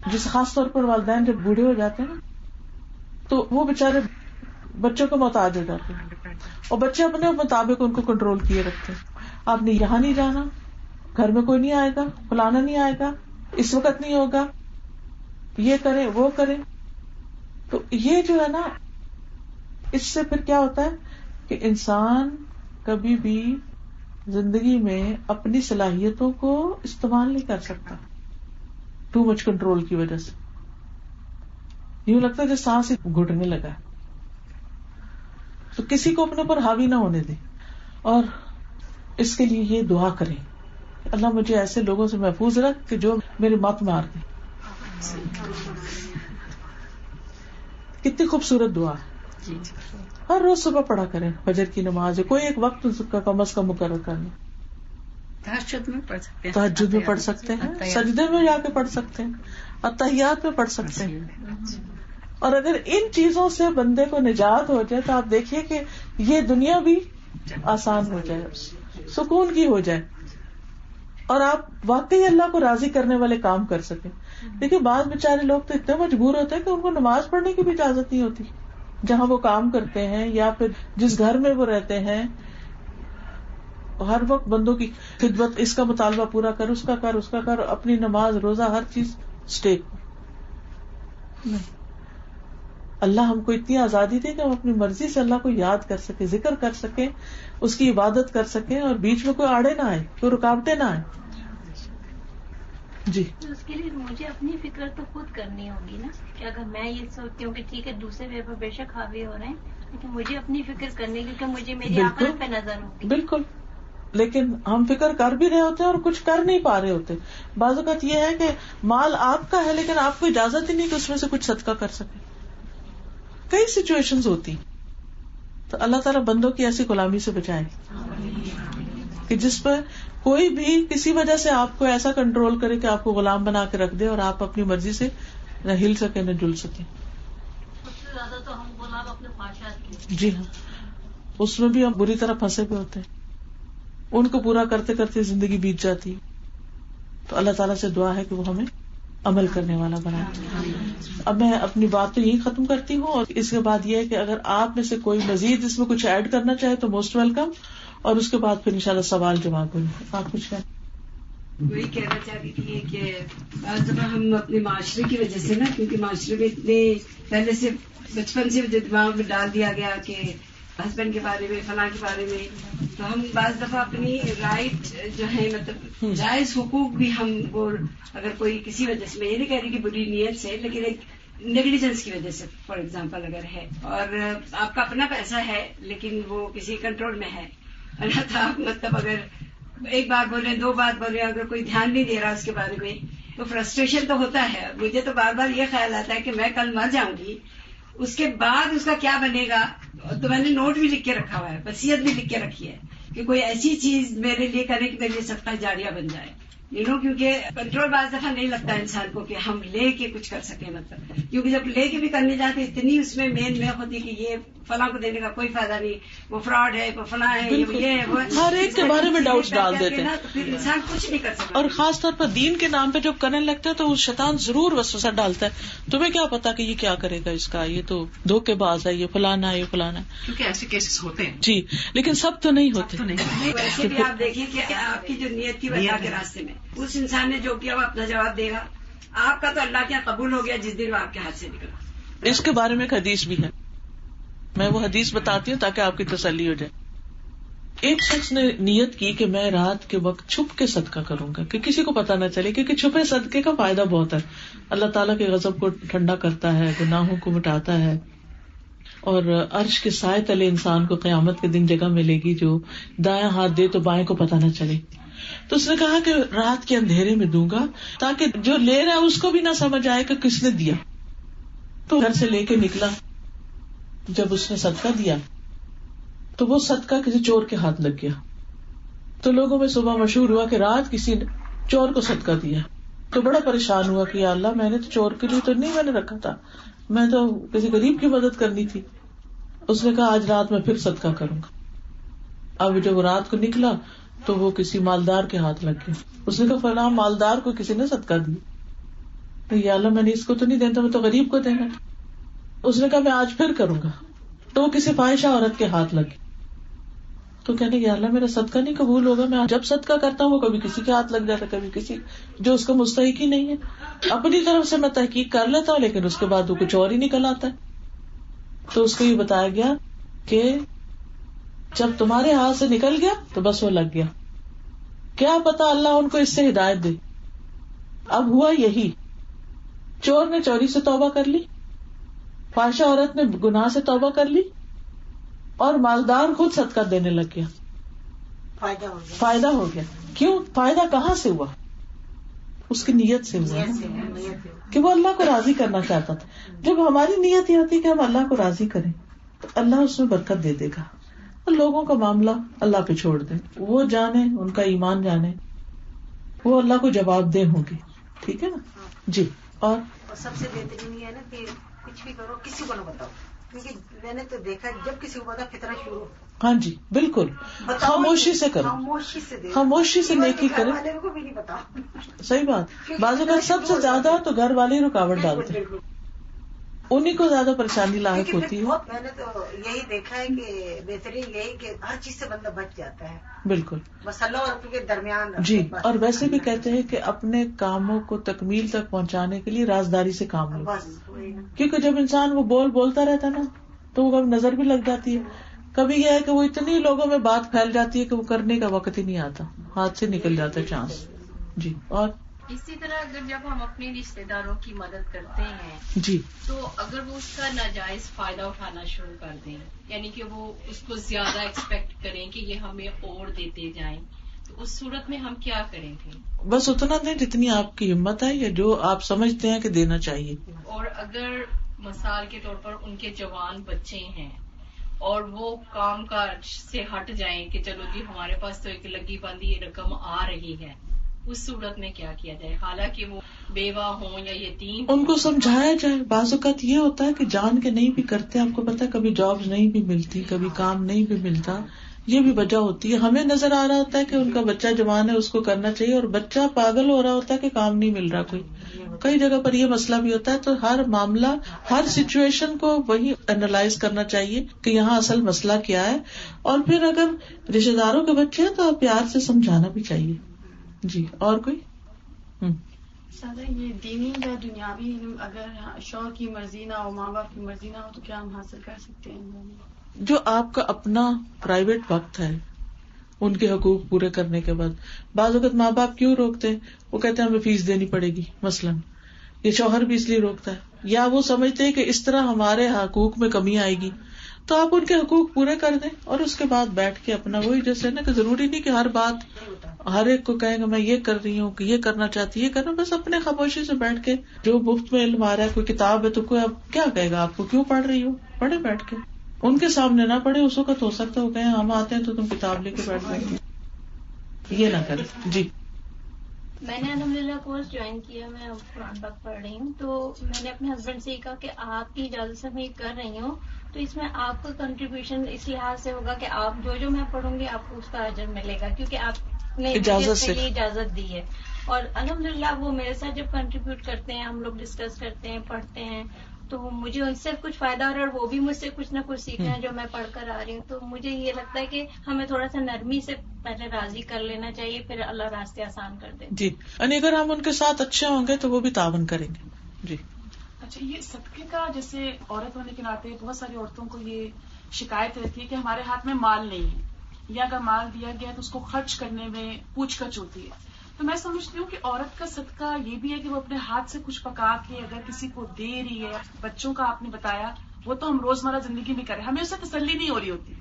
جس خاص طور پر والدین جب بوڑھے ہو جاتے ہیں تو وہ بےچارے بچوں کو محتاج ہو جاتے ہیں، اور بچے اپنے مطابق ان کو کنٹرول کیے رکھتے ہیں. آپ نے یہاں نہیں جانا، گھر میں کوئی نہیں آئے گا، فلانا نہیں آئے گا، اس وقت نہیں ہوگا، یہ کریں وہ کریں. تو یہ جو ہے نا، اس سے پھر کیا ہوتا ہے کہ انسان کبھی بھی زندگی میں اپنی صلاحیتوں کو استعمال نہیں کر سکتا، ٹو مچ کنٹرول کی وجہ سے. یوں لگتا ہے کہ سانس ہی گھٹنے لگا. تو کسی کو اپنے پر حاوی نہ ہونے دیں، اور اس کے لیے یہ دعا کریں اللہ مجھے ایسے لوگوں سے محفوظ رکھ کہ جو میری مت مار دیں. کتنی خوبصورت دعا ہے. ہر روز صبح پڑھا کریں. فجر کی نماز ہے, کوئی ایک وقت اس کا کم از کم مقرر کرنا. تہجد میں پڑھ سکتے ہیں, تہجد میں پڑھ سکتے ہیں, سجدے میں جا کے پڑھ سکتے ہیں, اتحیات میں پڑھ سکتے ہیں. اور اگر ان چیزوں سے بندے کو نجات ہو جائے تو آپ دیکھیے کہ یہ دنیا بھی آسان ہو جائے, سکون کی ہو جائے, اور آپ واقعی اللہ کو راضی کرنے والے کام کر سکیں. دیکھیے بعض بیچارے لوگ تو اتنے مجبور ہوتے ہیں کہ ان کو نماز پڑھنے کی بھی اجازت نہیں ہوتی جہاں وہ کام کرتے ہیں یا پھر جس گھر میں وہ رہتے ہیں. ہر وقت بندوں کی خدمت, اس کا مطالبہ پورا کر, اس کا کر, اس کا کر, اپنی نماز روزہ ہر چیز اسٹیک. اللہ ہم کو اتنی آزادی دے کہ ہم اپنی مرضی سے اللہ کو یاد کر سکیں, ذکر کر سکیں, اس کی عبادت کر سکیں, اور بیچ میں کوئی آڑے نہ آئے, کوئی رکاوٹیں نہ آئے. جی, اس کے لیے مجھے اپنی فکر تو خود کرنی ہوگی نا, کہ اگر میں یہ سوچتی ہوں کہ ٹھیک ہے دوسرے بے پر بے شک حاوی ہو رہے ہیں, لیکن مجھے اپنی فکر کرنی, کیونکہ مجھے میری عقل پہ نظر ہوگی. بالکل. لیکن ہم فکر کر بھی رہے ہوتے ہیں اور کچھ کر نہیں پا رہے ہوتے. بعض اوقات یہ ہے کہ مال آپ کا ہے لیکن آپ کو اجازت ہی نہیں کہ اس میں سے کچھ صدقہ کر سکے. کئی سچویشنز ہوتی, تو اللہ تعالیٰ بندوں کی ایسی غلامی سے بچائے کہ جس پہ کوئی بھی کسی وجہ سے آپ کو ایسا کنٹرول کرے کہ آپ کو غلام بنا کے رکھ دے اور آپ اپنی مرضی سے نہ ہل سکے نہ جل سکے. سب سے زیادہ تو ہم غلام اپنے خواہشات کی. جی ہاں, اس میں بھی ہم بری طرح پھنسے ہوئے ہوتے ہیں, ان کو پورا کرتے کرتے زندگی بیت جاتی. تو اللہ تعالیٰ سے دعا ہے کہ وہ ہمیں عمل کرنے والا بنائے. اب میں اپنی بات تو یہی ختم کرتی ہوں, اور اس کے بعد یہ ہے کہ اگر آپ میں سے کوئی مزید اس میں کچھ ایڈ کرنا چاہے تو موسٹ ویلکم, اور اس کے بعد پھر انشاءاللہ سوال جواب ہوں. آپ کچھ کہیں؟ وہی کہنا چاہتی تھی کہ بعض دفعہ ہم اپنے معاشرے کی وجہ سے نا, کیونکہ معاشرے میں اتنے پہلے سے بچپن سے دماغ میں ڈال دیا گیا کہ ہسبینڈ کے بارے میں, فلاں کے بارے میں, تو ہم بعض دفعہ اپنی رائٹ جو ہے مطلب جائز حقوق بھی ہم وہ, اگر کوئی کسی وجہ سے, میں یہ نہیں کہہ رہی کہ بری نیت سے, لیکن ایک نیگلیجنس کی وجہ سے فار ایگزامپل اگر ہے, اور آپ کا اپنا پیسہ ہے لیکن وہ کسی کنٹرول میں ہے, اللہ تعالیٰ مطلب اگر ایک بار بول رہے ہیں, دو بار بول رہے ہیں, اگر کوئی دھیان نہیں دے رہا اس کے بارے میں, تو فرسٹریشن تو ہوتا ہے. مجھے تو بار بار یہ خیال آتا ہے کہ میں کل مر جاؤں گی, اس کے بعد اس کا کیا بنے گا. تو میں نے نوٹ بھی لکھ کے رکھا ہوا ہے, وصیت بھی لکھ کے رکھی ہے کہ کوئی ایسی چیز میرے لیے کرے کہ میرے لیے صدقہ جاریہ بن جائے. کیونکہ کنٹرول بعض دفعہ نہیں لگتا انسان کو کہ ہم لے کے کچھ کر سکیں, مطلب کیونکہ جب لے کے بھی کرنے جاتے اتنی اس میں مین میں ہوتی کہ یہ فلاں کو دینے کا کوئی فائدہ نہیں, وہ فراڈ ہے, وہ فلاں ہے, یہ ہے, وہ ہر ایک کے بارے میں ڈاؤٹ ڈال دیتے ہیں, تو پھر انسان کچھ نہیں کر سکتا. اور خاص طور پر دین کے نام پہ جب کرنے لگتے ہیں تو وہ شیطان ضرور وسوسہ ڈالتا ہے, تمہیں کیا پتا کہ یہ کیا کرے گا, اس کا یہ تو دھوکے باز ہے, یہ فلانا ہے, یہ فلانا ہے, کیونکہ ایسے کیسز ہوتے ہیں. جی, لیکن سب تو نہیں ہوتے. ویسے بھی آپ دیکھیے کہ آپ کی جو نیت تھی وہ اللہ کے راستے میں, اس انسان نے جو کیا وہ اپنا جواب دے گا. آپ کا تو اللہ کے یہاں قبول ہو گیا جس دن وہ آپ کے ہاتھ سے نکلا. اس کے بارے میں ایک حدیث بھی ہے, میں وہ حدیث بتاتی ہوں تاکہ آپ کی تسلی ہو جائے. ایک شخص نے نیت کی کہ میں رات کے وقت چھپ کے صدقہ کروں گا کہ کسی کو پتا نہ چلے, کیونکہ چھپے صدقے کا فائدہ بہت ہے. اللہ تعالیٰ کے غضب کو ٹھنڈا کرتا ہے, گناہوں کو مٹاتا ہے, اور عرش کے سائے تلے انسان کو قیامت کے دن جگہ ملے گی جو دایاں ہاتھ دے تو بائیں کو پتا نہ چلے. تو اس نے کہا کہ رات کے اندھیرے میں دوں گا تاکہ جو لے رہا ہے اس کو بھی نہ سمجھ آئے کہ کس نے دیا. تو گھر سے لے کے نکلا, جب اس نے صدقہ دیا تو وہ صدقہ کسی چور کے ہاتھ لگ گیا. تو لوگوں میں صبح مشہور ہوا کہ رات کسی نے چور کو صدقہ دیا. تو بڑا پریشان ہوا کہ یا اللہ, میں نے تو چور کے لیے تو نہیں میں نے رکھا تھا, میں تو کسی غریب کی مدد کرنی تھی. اس نے کہا آج رات میں پھر صدقہ کروں گا. اب جب وہ رات کو نکلا تو وہ کسی مالدار کے ہاتھ لگ گیا. اس نے کہا فلاں مالدار کو کسی نے صدقہ دی. یا اللہ, میں نے اس کو تو نہیں دینا, میں تو غریب کو دینا. اس نے کہا میں آج پھر کروں گا. تو وہ کسی فاحشہ عورت کے ہاتھ لگی. تو کہنے یا اللہ, میرا صدقہ نہیں قبول ہوگا. میں جب صدقہ کرتا ہوں وہ کبھی کسی کے ہاتھ لگ جاتا, کبھی کسی جو اس کا مستحق ہی نہیں ہے. اپنی طرف سے میں تحقیق کر لیتا ہوں لیکن اس کے بعد وہ کچھ اور ہی نکل آتا ہے. تو اس کو یہ بتایا گیا کہ جب تمہارے ہاتھ سے نکل گیا تو بس وہ لگ گیا, کیا پتا اللہ ان کو اس سے ہدایت دے. اب ہوا یہی, چور نے چوری سے توبہ کر لی, فاحشہ عورت نے گناہ سے توبہ کر لی, اور مالدار خود صدقہ دینے لگ گیا. فائدہ ہو گیا. کیوں فائدہ کہاں سے ہوا؟ اس کی نیت سے ہوا کہ وہ اللہ کو راضی کرنا چاہتا تھا. جب ہماری نیت یہ ہوتی ہے کہ ہم اللہ کو راضی کریں تو اللہ اس میں برکت دے دے گا. اور لوگوں کا معاملہ اللہ پہ چھوڑ دیں, وہ جانے, ان کا ایمان جانے, وہ اللہ کو جواب دہ ہوں گے. ٹھیک ہے نا جی. اور سب سے بہترین یہ ہے نا کہ کچھ بھی کرو کسی کو نہ بتاؤ, کیونکہ میں نے تو دیکھا جب کسی کو پتا فتنہ شروع. ہاں جی بالکل, خاموشی سے کرو, خاموشی سے نیکی کرو. کو بھی نہیں پتا. صحیح بات. بعض اوقات سب سے زیادہ تو گھر والے ہی رکاوٹ ڈالتے ہیں, انہیں کو زیادہ پریشانی لاحق ہوتی ہے. میں نے تو یہی دیکھا ہے کہ بہترین یہی کہ ہر چیز سے بندہ بچ جاتا ہے. بالکل. بس اللہ اور کے درمیان. جی. اور ویسے بھی کہتے ہیں کہ اپنے کاموں کو تکمیل تک پہنچانے کے لیے رازداری سے کام لو, کیونکہ جب انسان وہ بولتا رہتا ہے نا تو وہ کبھی نظر بھی لگ جاتی ہے. کبھی یہ ہے کہ وہ اتنی لوگوں میں بات پھیل جاتی ہے کہ وہ کرنے کا وقت ہی نہیں آتا, ہاتھ سے نکل جاتا ہے چانس. جی. اور اسی طرح اگر جب ہم اپنے رشتے داروں کی مدد کرتے ہیں جی تو اگر وہ اس کا ناجائز فائدہ اٹھانا شروع کر دیں, یعنی کہ وہ اس کو زیادہ ایکسپیکٹ کریں کہ یہ ہمیں اور دیتے جائیں, تو اس صورت میں ہم کیا کریں گے؟ بس اتنا دیں جتنی آپ کی ہمت ہے یا جو آپ سمجھتے ہیں کہ دینا چاہیے. اور اگر مثال کے طور پر ان کے جوان بچے ہیں اور وہ کام کاج سے ہٹ جائیں کہ چلو جی ہمارے پاس تو ایک لگی بندی رقم آ رہی ہے, اس صورت میں کیا کیا جائے؟ حالانکہ وہ بیوہ ہوں یا یتیم, ان کو سمجھایا جائے. بعض اوقات یہ ہوتا ہے کہ جان کے نہیں بھی کرتے, آپ کو پتا ہے کبھی جابز نہیں بھی ملتی, کبھی کام نہیں بھی ملتا, یہ بھی وجہ ہوتی ہے. ہمیں نظر آ رہا ہوتا ہے کہ ان کا بچہ جوان ہے, اس کو کرنا چاہیے, اور بچہ پاگل ہو رہا ہوتا ہے کہ کام نہیں مل رہا کوئی. کئی جگہ پر یہ مسئلہ بھی ہوتا ہے. تو ہر معاملہ, ہر سچویشن کو وہی اینالائز کرنا چاہیے کہ یہاں اصل مسئلہ کیا ہے, اور پھر اگر رشتے داروں کے بچے ہیں تو پیار سے سمجھانا بھی چاہیے. جی. اور کوئی؟ سادہ یہ دینی یا دنیاوی علم اگر شوہر کی مرضی نہ ہو, ماں باپ کی مرضی نہ ہو, تو کیا ہم حاصل کر سکتے ہیں؟ جو آپ کا اپنا پرائیویٹ وقت ہے ان کے حقوق پورے کرنے کے بعد. بعض وقت ماں باپ کیوں روکتے ہیں؟ وہ کہتے ہیں ہمیں فیس دینی پڑے گی مثلاً, یہ شوہر بھی اس لیے روکتا ہے, یا وہ سمجھتے ہیں کہ اس طرح ہمارے حقوق میں کمی آئے گی. تو آپ ان کے حقوق پورے کر دیں اور اس کے بعد بیٹھ کے اپنا وہی جیسے نا کہ ضروری نہیں کہ ہر بات ہر ایک کو کہیں گے میں یہ کر رہی ہوں کہ یہ کرنا چاہتی, یہ کرنا. بس اپنے خاموشی سے بیٹھ کے, جو مفت میں علم آ رہا ہے, کوئی کتاب ہے تو کوئی اب کیا کہے گا آپ کو کیوں پڑھ رہی ہو, پڑھے بیٹھ کے. ان کے سامنے نہ پڑھے, اس وقت ہو سکتا ہے وہ کہیں ہم آتے ہیں تو تم کتاب لے کے بیٹھ جائیں گے, یہ نہ کریں. جی. میں نے الحمدللہ کورس جوائن کیا, میں قرآن پاک پڑھ رہی ہوں, تو میں نے اپنے ہسبینڈ سے کہا کہ آپ کی اجازت سے میں یہ کر رہی ہوں, تو اس میں آپ کا کنٹریبیوشن اس لحاظ سے ہوگا کہ آپ جو میں پڑھوں گی آپ کو اس کا اجر ملے گا, کیونکہ آپ نے یہ اجازت دی ہے. اور الحمدللہ وہ میرے ساتھ جب کنٹریبیوٹ کرتے ہیں, ہم لوگ ڈسکس کرتے ہیں, پڑھتے ہیں, تو مجھے ان سے کچھ فائدہ ہو رہا ہے, اور وہ بھی مجھ سے کچھ نہ کچھ سیکھ رہے ہیں جو میں پڑھ کر آ رہی ہوں. تو مجھے یہ لگتا ہے کہ ہمیں تھوڑا سا نرمی سے پہلے راضی کر لینا چاہیے, پھر اللہ راستے آسان کر دے. جی. یعنی اگر ہم ان کے ساتھ اچھے ہوں گے تو وہ بھی تعاون کریں گے. جی. اچھا, یہ صدقے کا جیسے عورت ہونے کے ناطے بہت ساری عورتوں کو یہ شکایت رہتی ہے کہ ہمارے ہاتھ میں مال نہیں ہے, یا اگر مال دیا گیا تو اس کو خرچ کرنے میں پوچھ گچھ ہوتی ہے. تو میں سمجھتی ہوں کہ عورت کا صدقہ یہ بھی ہے کہ وہ اپنے ہاتھ سے کچھ پکا کے اگر کسی کو دے رہی ہے. بچوں کا آپ نے بتایا, وہ تو ہم روزمرہ زندگی میں کریں, ہمیں اسے تسلی نہیں ہو رہی ہوتی.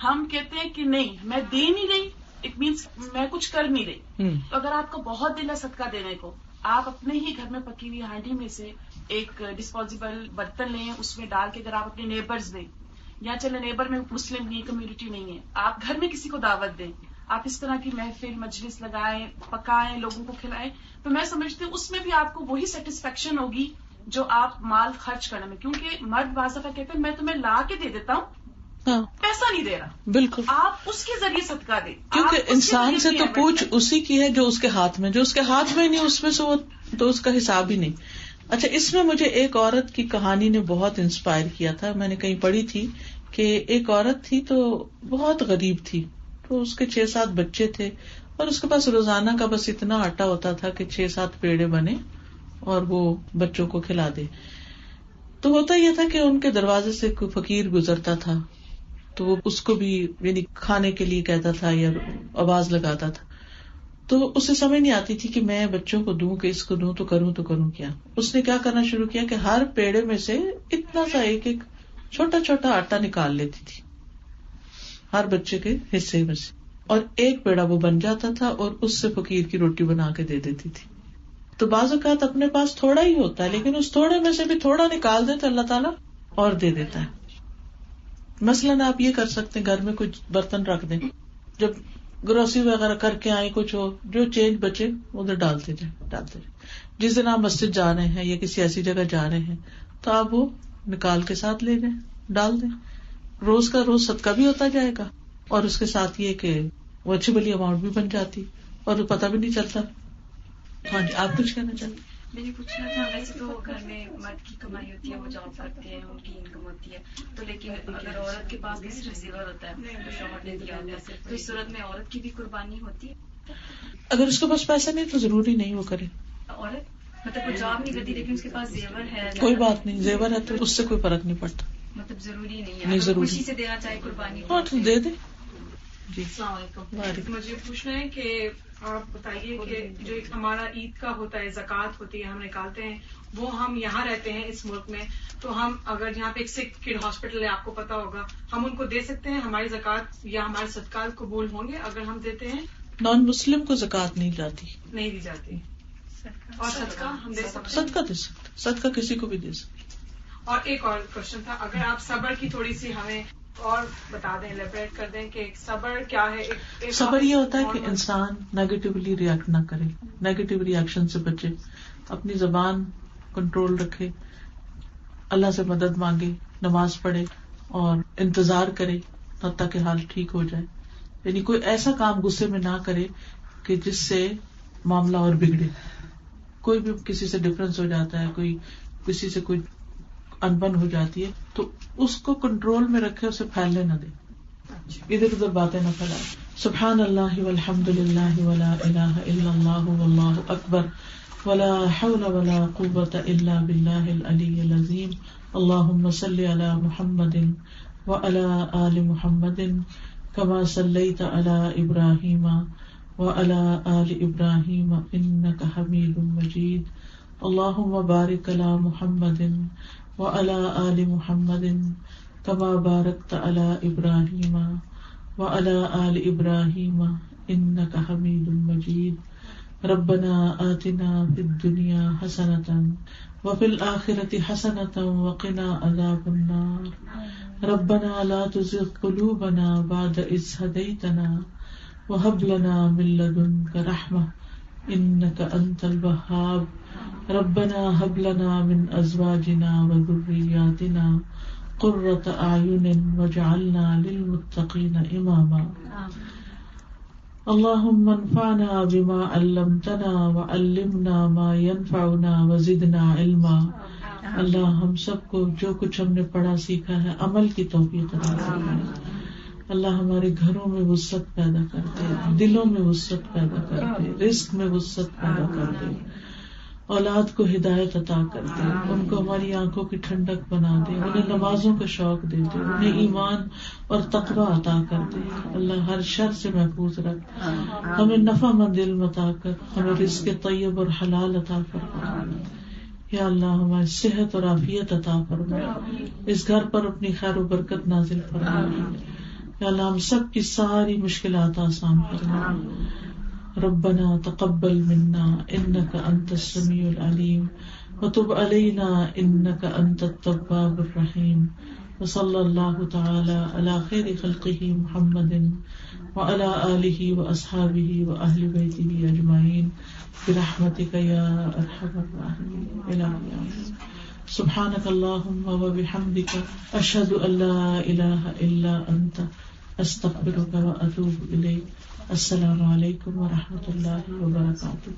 ہم کہتے ہیں کہ نہیں میں دے نہیں رہی, اٹ مینس میں کچھ کر نہیں رہی. تو اگر آپ کو بہت دل ہے صدقہ دینے کو, آپ اپنے ہی گھر میں پکی ہوئی ہانڈی میں سے ایک ڈسپوزیبل برتن لیں, اس میں ڈال کے اگر آپ اپنے نیبرز دیں, یا چلے نیبر میں مسلم نہیں کمیونٹی نہیں ہے, آپ گھر میں کسی کو دعوت دیں, آپ اس طرح کی محفل مجلس لگائیں, پکائیں, لوگوں کو کھلائیں, تو میں سمجھتی ہوں اس میں بھی آپ کو وہی سیٹسفیکشن ہوگی جو آپ مال خرچ کرنے میں. کیونکہ مرد بعض دفعہ کہتے ہیں میں تمہیں لا کے دے دیتا ہوں, پیسہ نہیں دے رہا. بالکل. آپ اس کے ذریعے صدقہ دیں, کیونکہ انسان سے تو پوچھ اسی کی ہے جو اس کے ہاتھ میں, جو اس کے ہاتھ میں نہیں اس میں سے وہ تو اس کا حساب ہی نہیں. اچھا, اس میں مجھے ایک عورت کی کہانی نے بہت انسپائر کیا تھا. میں نے کہیں پڑھی تھی کہ ایک عورت تھی تو بہت غریب تھی, تو اس کے 6-7 بچے تھے, اور اس کے پاس روزانہ کا بس اتنا آٹا ہوتا تھا کہ 6-7 پیڑے بنے اور وہ بچوں کو کھلا دے. تو ہوتا یہ تھا کہ ان کے دروازے سے کوئی فقیر گزرتا تھا تو وہ اس کو بھی یعنی کھانے کے لیے کہتا تھا یا آواز لگاتا تھا. تو اسے سمجھ نہیں آتی تھی کہ میں بچوں کو دوں کہ اس کو دوں, تو کروں کیا. اس نے کیا کرنا شروع کیا کہ ہر پیڑے میں سے اتنا سا ایک چھوٹا چھوٹا آٹا نکال لیتی تھی ہر بچے کے حصے میں سے, اور ایک پیڑا وہ بن جاتا تھا اور اس سے فقیر کی روٹی بنا کے دے دیتی تھی. تو بعض اوقات اپنے پاس تھوڑا ہی ہوتا ہے لیکن اس تھوڑے میں سے بھی تھوڑا نکال دے تو اللہ تعالیٰ اور دے دیتا ہے. مثلاً آپ یہ کر سکتے ہیں, گھر میں کچھ برتن رکھ دیں, جب گروسری وغیرہ کر کے آئے کچھ ہو, جو چینج بچے ادھر ڈالتے جائیں. جس دن آپ مسجد جا رہے ہیں یا کسی ایسی جگہ جا رہے ہیں تو آپ وہ نکال کے ساتھ لے جائیں, ڈال دیں. روز کا روز صدقہ بھی ہوتا جائے گا اور اس کے ساتھ یہ کہ وہ اچھی بلی اماؤنٹ بھی بن جاتی اور پتہ بھی نہیں چلتا. ہاں جی, آپ کچھ کہنا چاہتے ہیں؟ میں نے پوچھنا تھا, ویسے تو گھر میں مرد کی کمائی ہوتی ہے, وہ جاب کرتے ہیں, ان کی انکم ہوتی ہے, تو لیکن اگر عورت کے پاس بھی صرف زیور ہوتا ہے تو شوہر نے دیا ہوتا ہے, تو اس صورت میں عورت کی بھی قربانی ہوتی ہے؟ اگر اس کے پاس پیسہ نہیں تو ضروری نہیں وہ کرے. عورت مطلب وہ جاب نہیں کرتی لیکن اس کے پاس زیور ہے, کوئی بات نہیں, زیور ہے تو اس سے کوئی فرق نہیں پڑتا. مطلب ضروری نہیں نہیں ہے, ضروری خوشی سے دینا چاہے قربانی. ہاں تو دے دے. جی السلام علیکم. مجھے پوچھنا ہے کہ آپ بتائیے کہ جو ایک ہمارا عید کا ہوتا ہے, زکوٰۃ ہوتی ہے, ہم نکالتے ہیں, وہ ہم یہاں رہتے ہیں اس ملک میں, تو ہم اگر یہاں پہ ایک سکھ کڈ ہاسپٹل ہے, آپ کو پتا ہوگا, ہم ان کو دے سکتے ہیں, ہماری زکوٰۃ یا ہمارے صدقات قبول ہوں گے اگر ہم دیتے ہیں؟ نان مسلم کو زکوٰۃ نہیں جاتی, نہیں دی جاتی. اور صدقہ ہم دے سکتے ہیں؟ صدقہ دے سکتے, صدقہ کسی کو بھی دے سکتے. اور ایک اور کوشچن تھا, اگر آپ صبر کی تھوڑی سی ہمیں اور بتا دیں, الیبریٹ کر دیں کہ صبر کیا ہے. صبر یہ ہوتا ہے کہ انسان نیگیٹولی ریئیکٹ نہ کرے, نیگیٹو ریئیکشن سے بچے, اپنی زبان کنٹرول رکھے, اللہ سے مدد مانگے, نماز پڑھے اور انتظار کرے حتیٰ کہ حال ٹھیک ہو جائے. یعنی کوئی ایسا کام غصے میں نہ کرے کہ جس سے معاملہ اور بگڑے. کوئی بھی کسی سے ڈفرینس ہو جاتا ہے, کوئی کسی سے کوئی انبن ہو جاتی ہے تو اس کو کنٹرول میں رکھے, اسے پھیلنے نہ دے, ادھر ادھر باتیں نہ پھیلائے. سبحان اللہ والحمد للہ ولا الہ الا اللہ واللہ اکبر ولا حول ولا قوة الا باللہ العلی العظیم. اللہم صل علی محمد وعلی آل محمد كما صلیت علی ابراہیم وعلی آل ابراہیم انک حمید مجید. اللہم بارک علی محمد وعلی آل محمد كما بارکت علی ابراہیم وعلی آل ابراہیم انک حمید مجید. ربنا آتنا فی الدنیا حسنۃ وفی الآخرۃ حسنۃ وقنا عذاب النار. ربنا لا تزغ قلوبنا بعد إذ هديتنا وهب لنا من لدنك رحمة إنك أنت الوهاب. ربنا هب لنا من أزواجنا وذرياتنا قرة أعين واجعلنا للمتقين إماما. اللهم انفعنا بما علمتنا وعلمنا ما ينفعنا وزدنا علما. اللہ ہم سب کو جو کچھ ہم نے پڑھا سیکھا ہے عمل کی توفیق عطا فرمائے. اللہ ہمارے گھروں میں وسعت پیدا کر دے, دلوں میں وسعت پیدا کر دے, رزق میں وسعت پیدا کر دے, اولاد کو ہدایت عطا کر دے, ان کو ہماری آنکھوں کی ٹھنڈک بنا دے, انہیں نمازوں کا شوق دے دے, انہیں ایمان اور تقوی عطا کر دے. اللہ ہر شر سے محفوظ رکھ, ہمیں نفع مند علم عطا کر, ہمیں رزق طیب اور حلال عطا فرما. یا اللہ ہماری صحت اور عافیت عطا فرما, اس گھر پر اپنی خیر و برکت نازل فرما. یا اللہ ہم سب کی ساری مشکلات آسان فرما. ربنا تقبل منا انك انت السميع العليم وتب علينا انك انت التواب الرحيم. وصلى الله تعالى على خير خلقه محمد وعلى آله وأصحابه وأهل بيته أجمعين برحمتك يا أرحم الراحمين إلهي آمين. سبحانك اللهم وبحمدك أشهد أن لا إله إلا أنت أستغفرك وأتوب إليك. السلام علیکم ورحمۃ اللہ وبرکاتہ.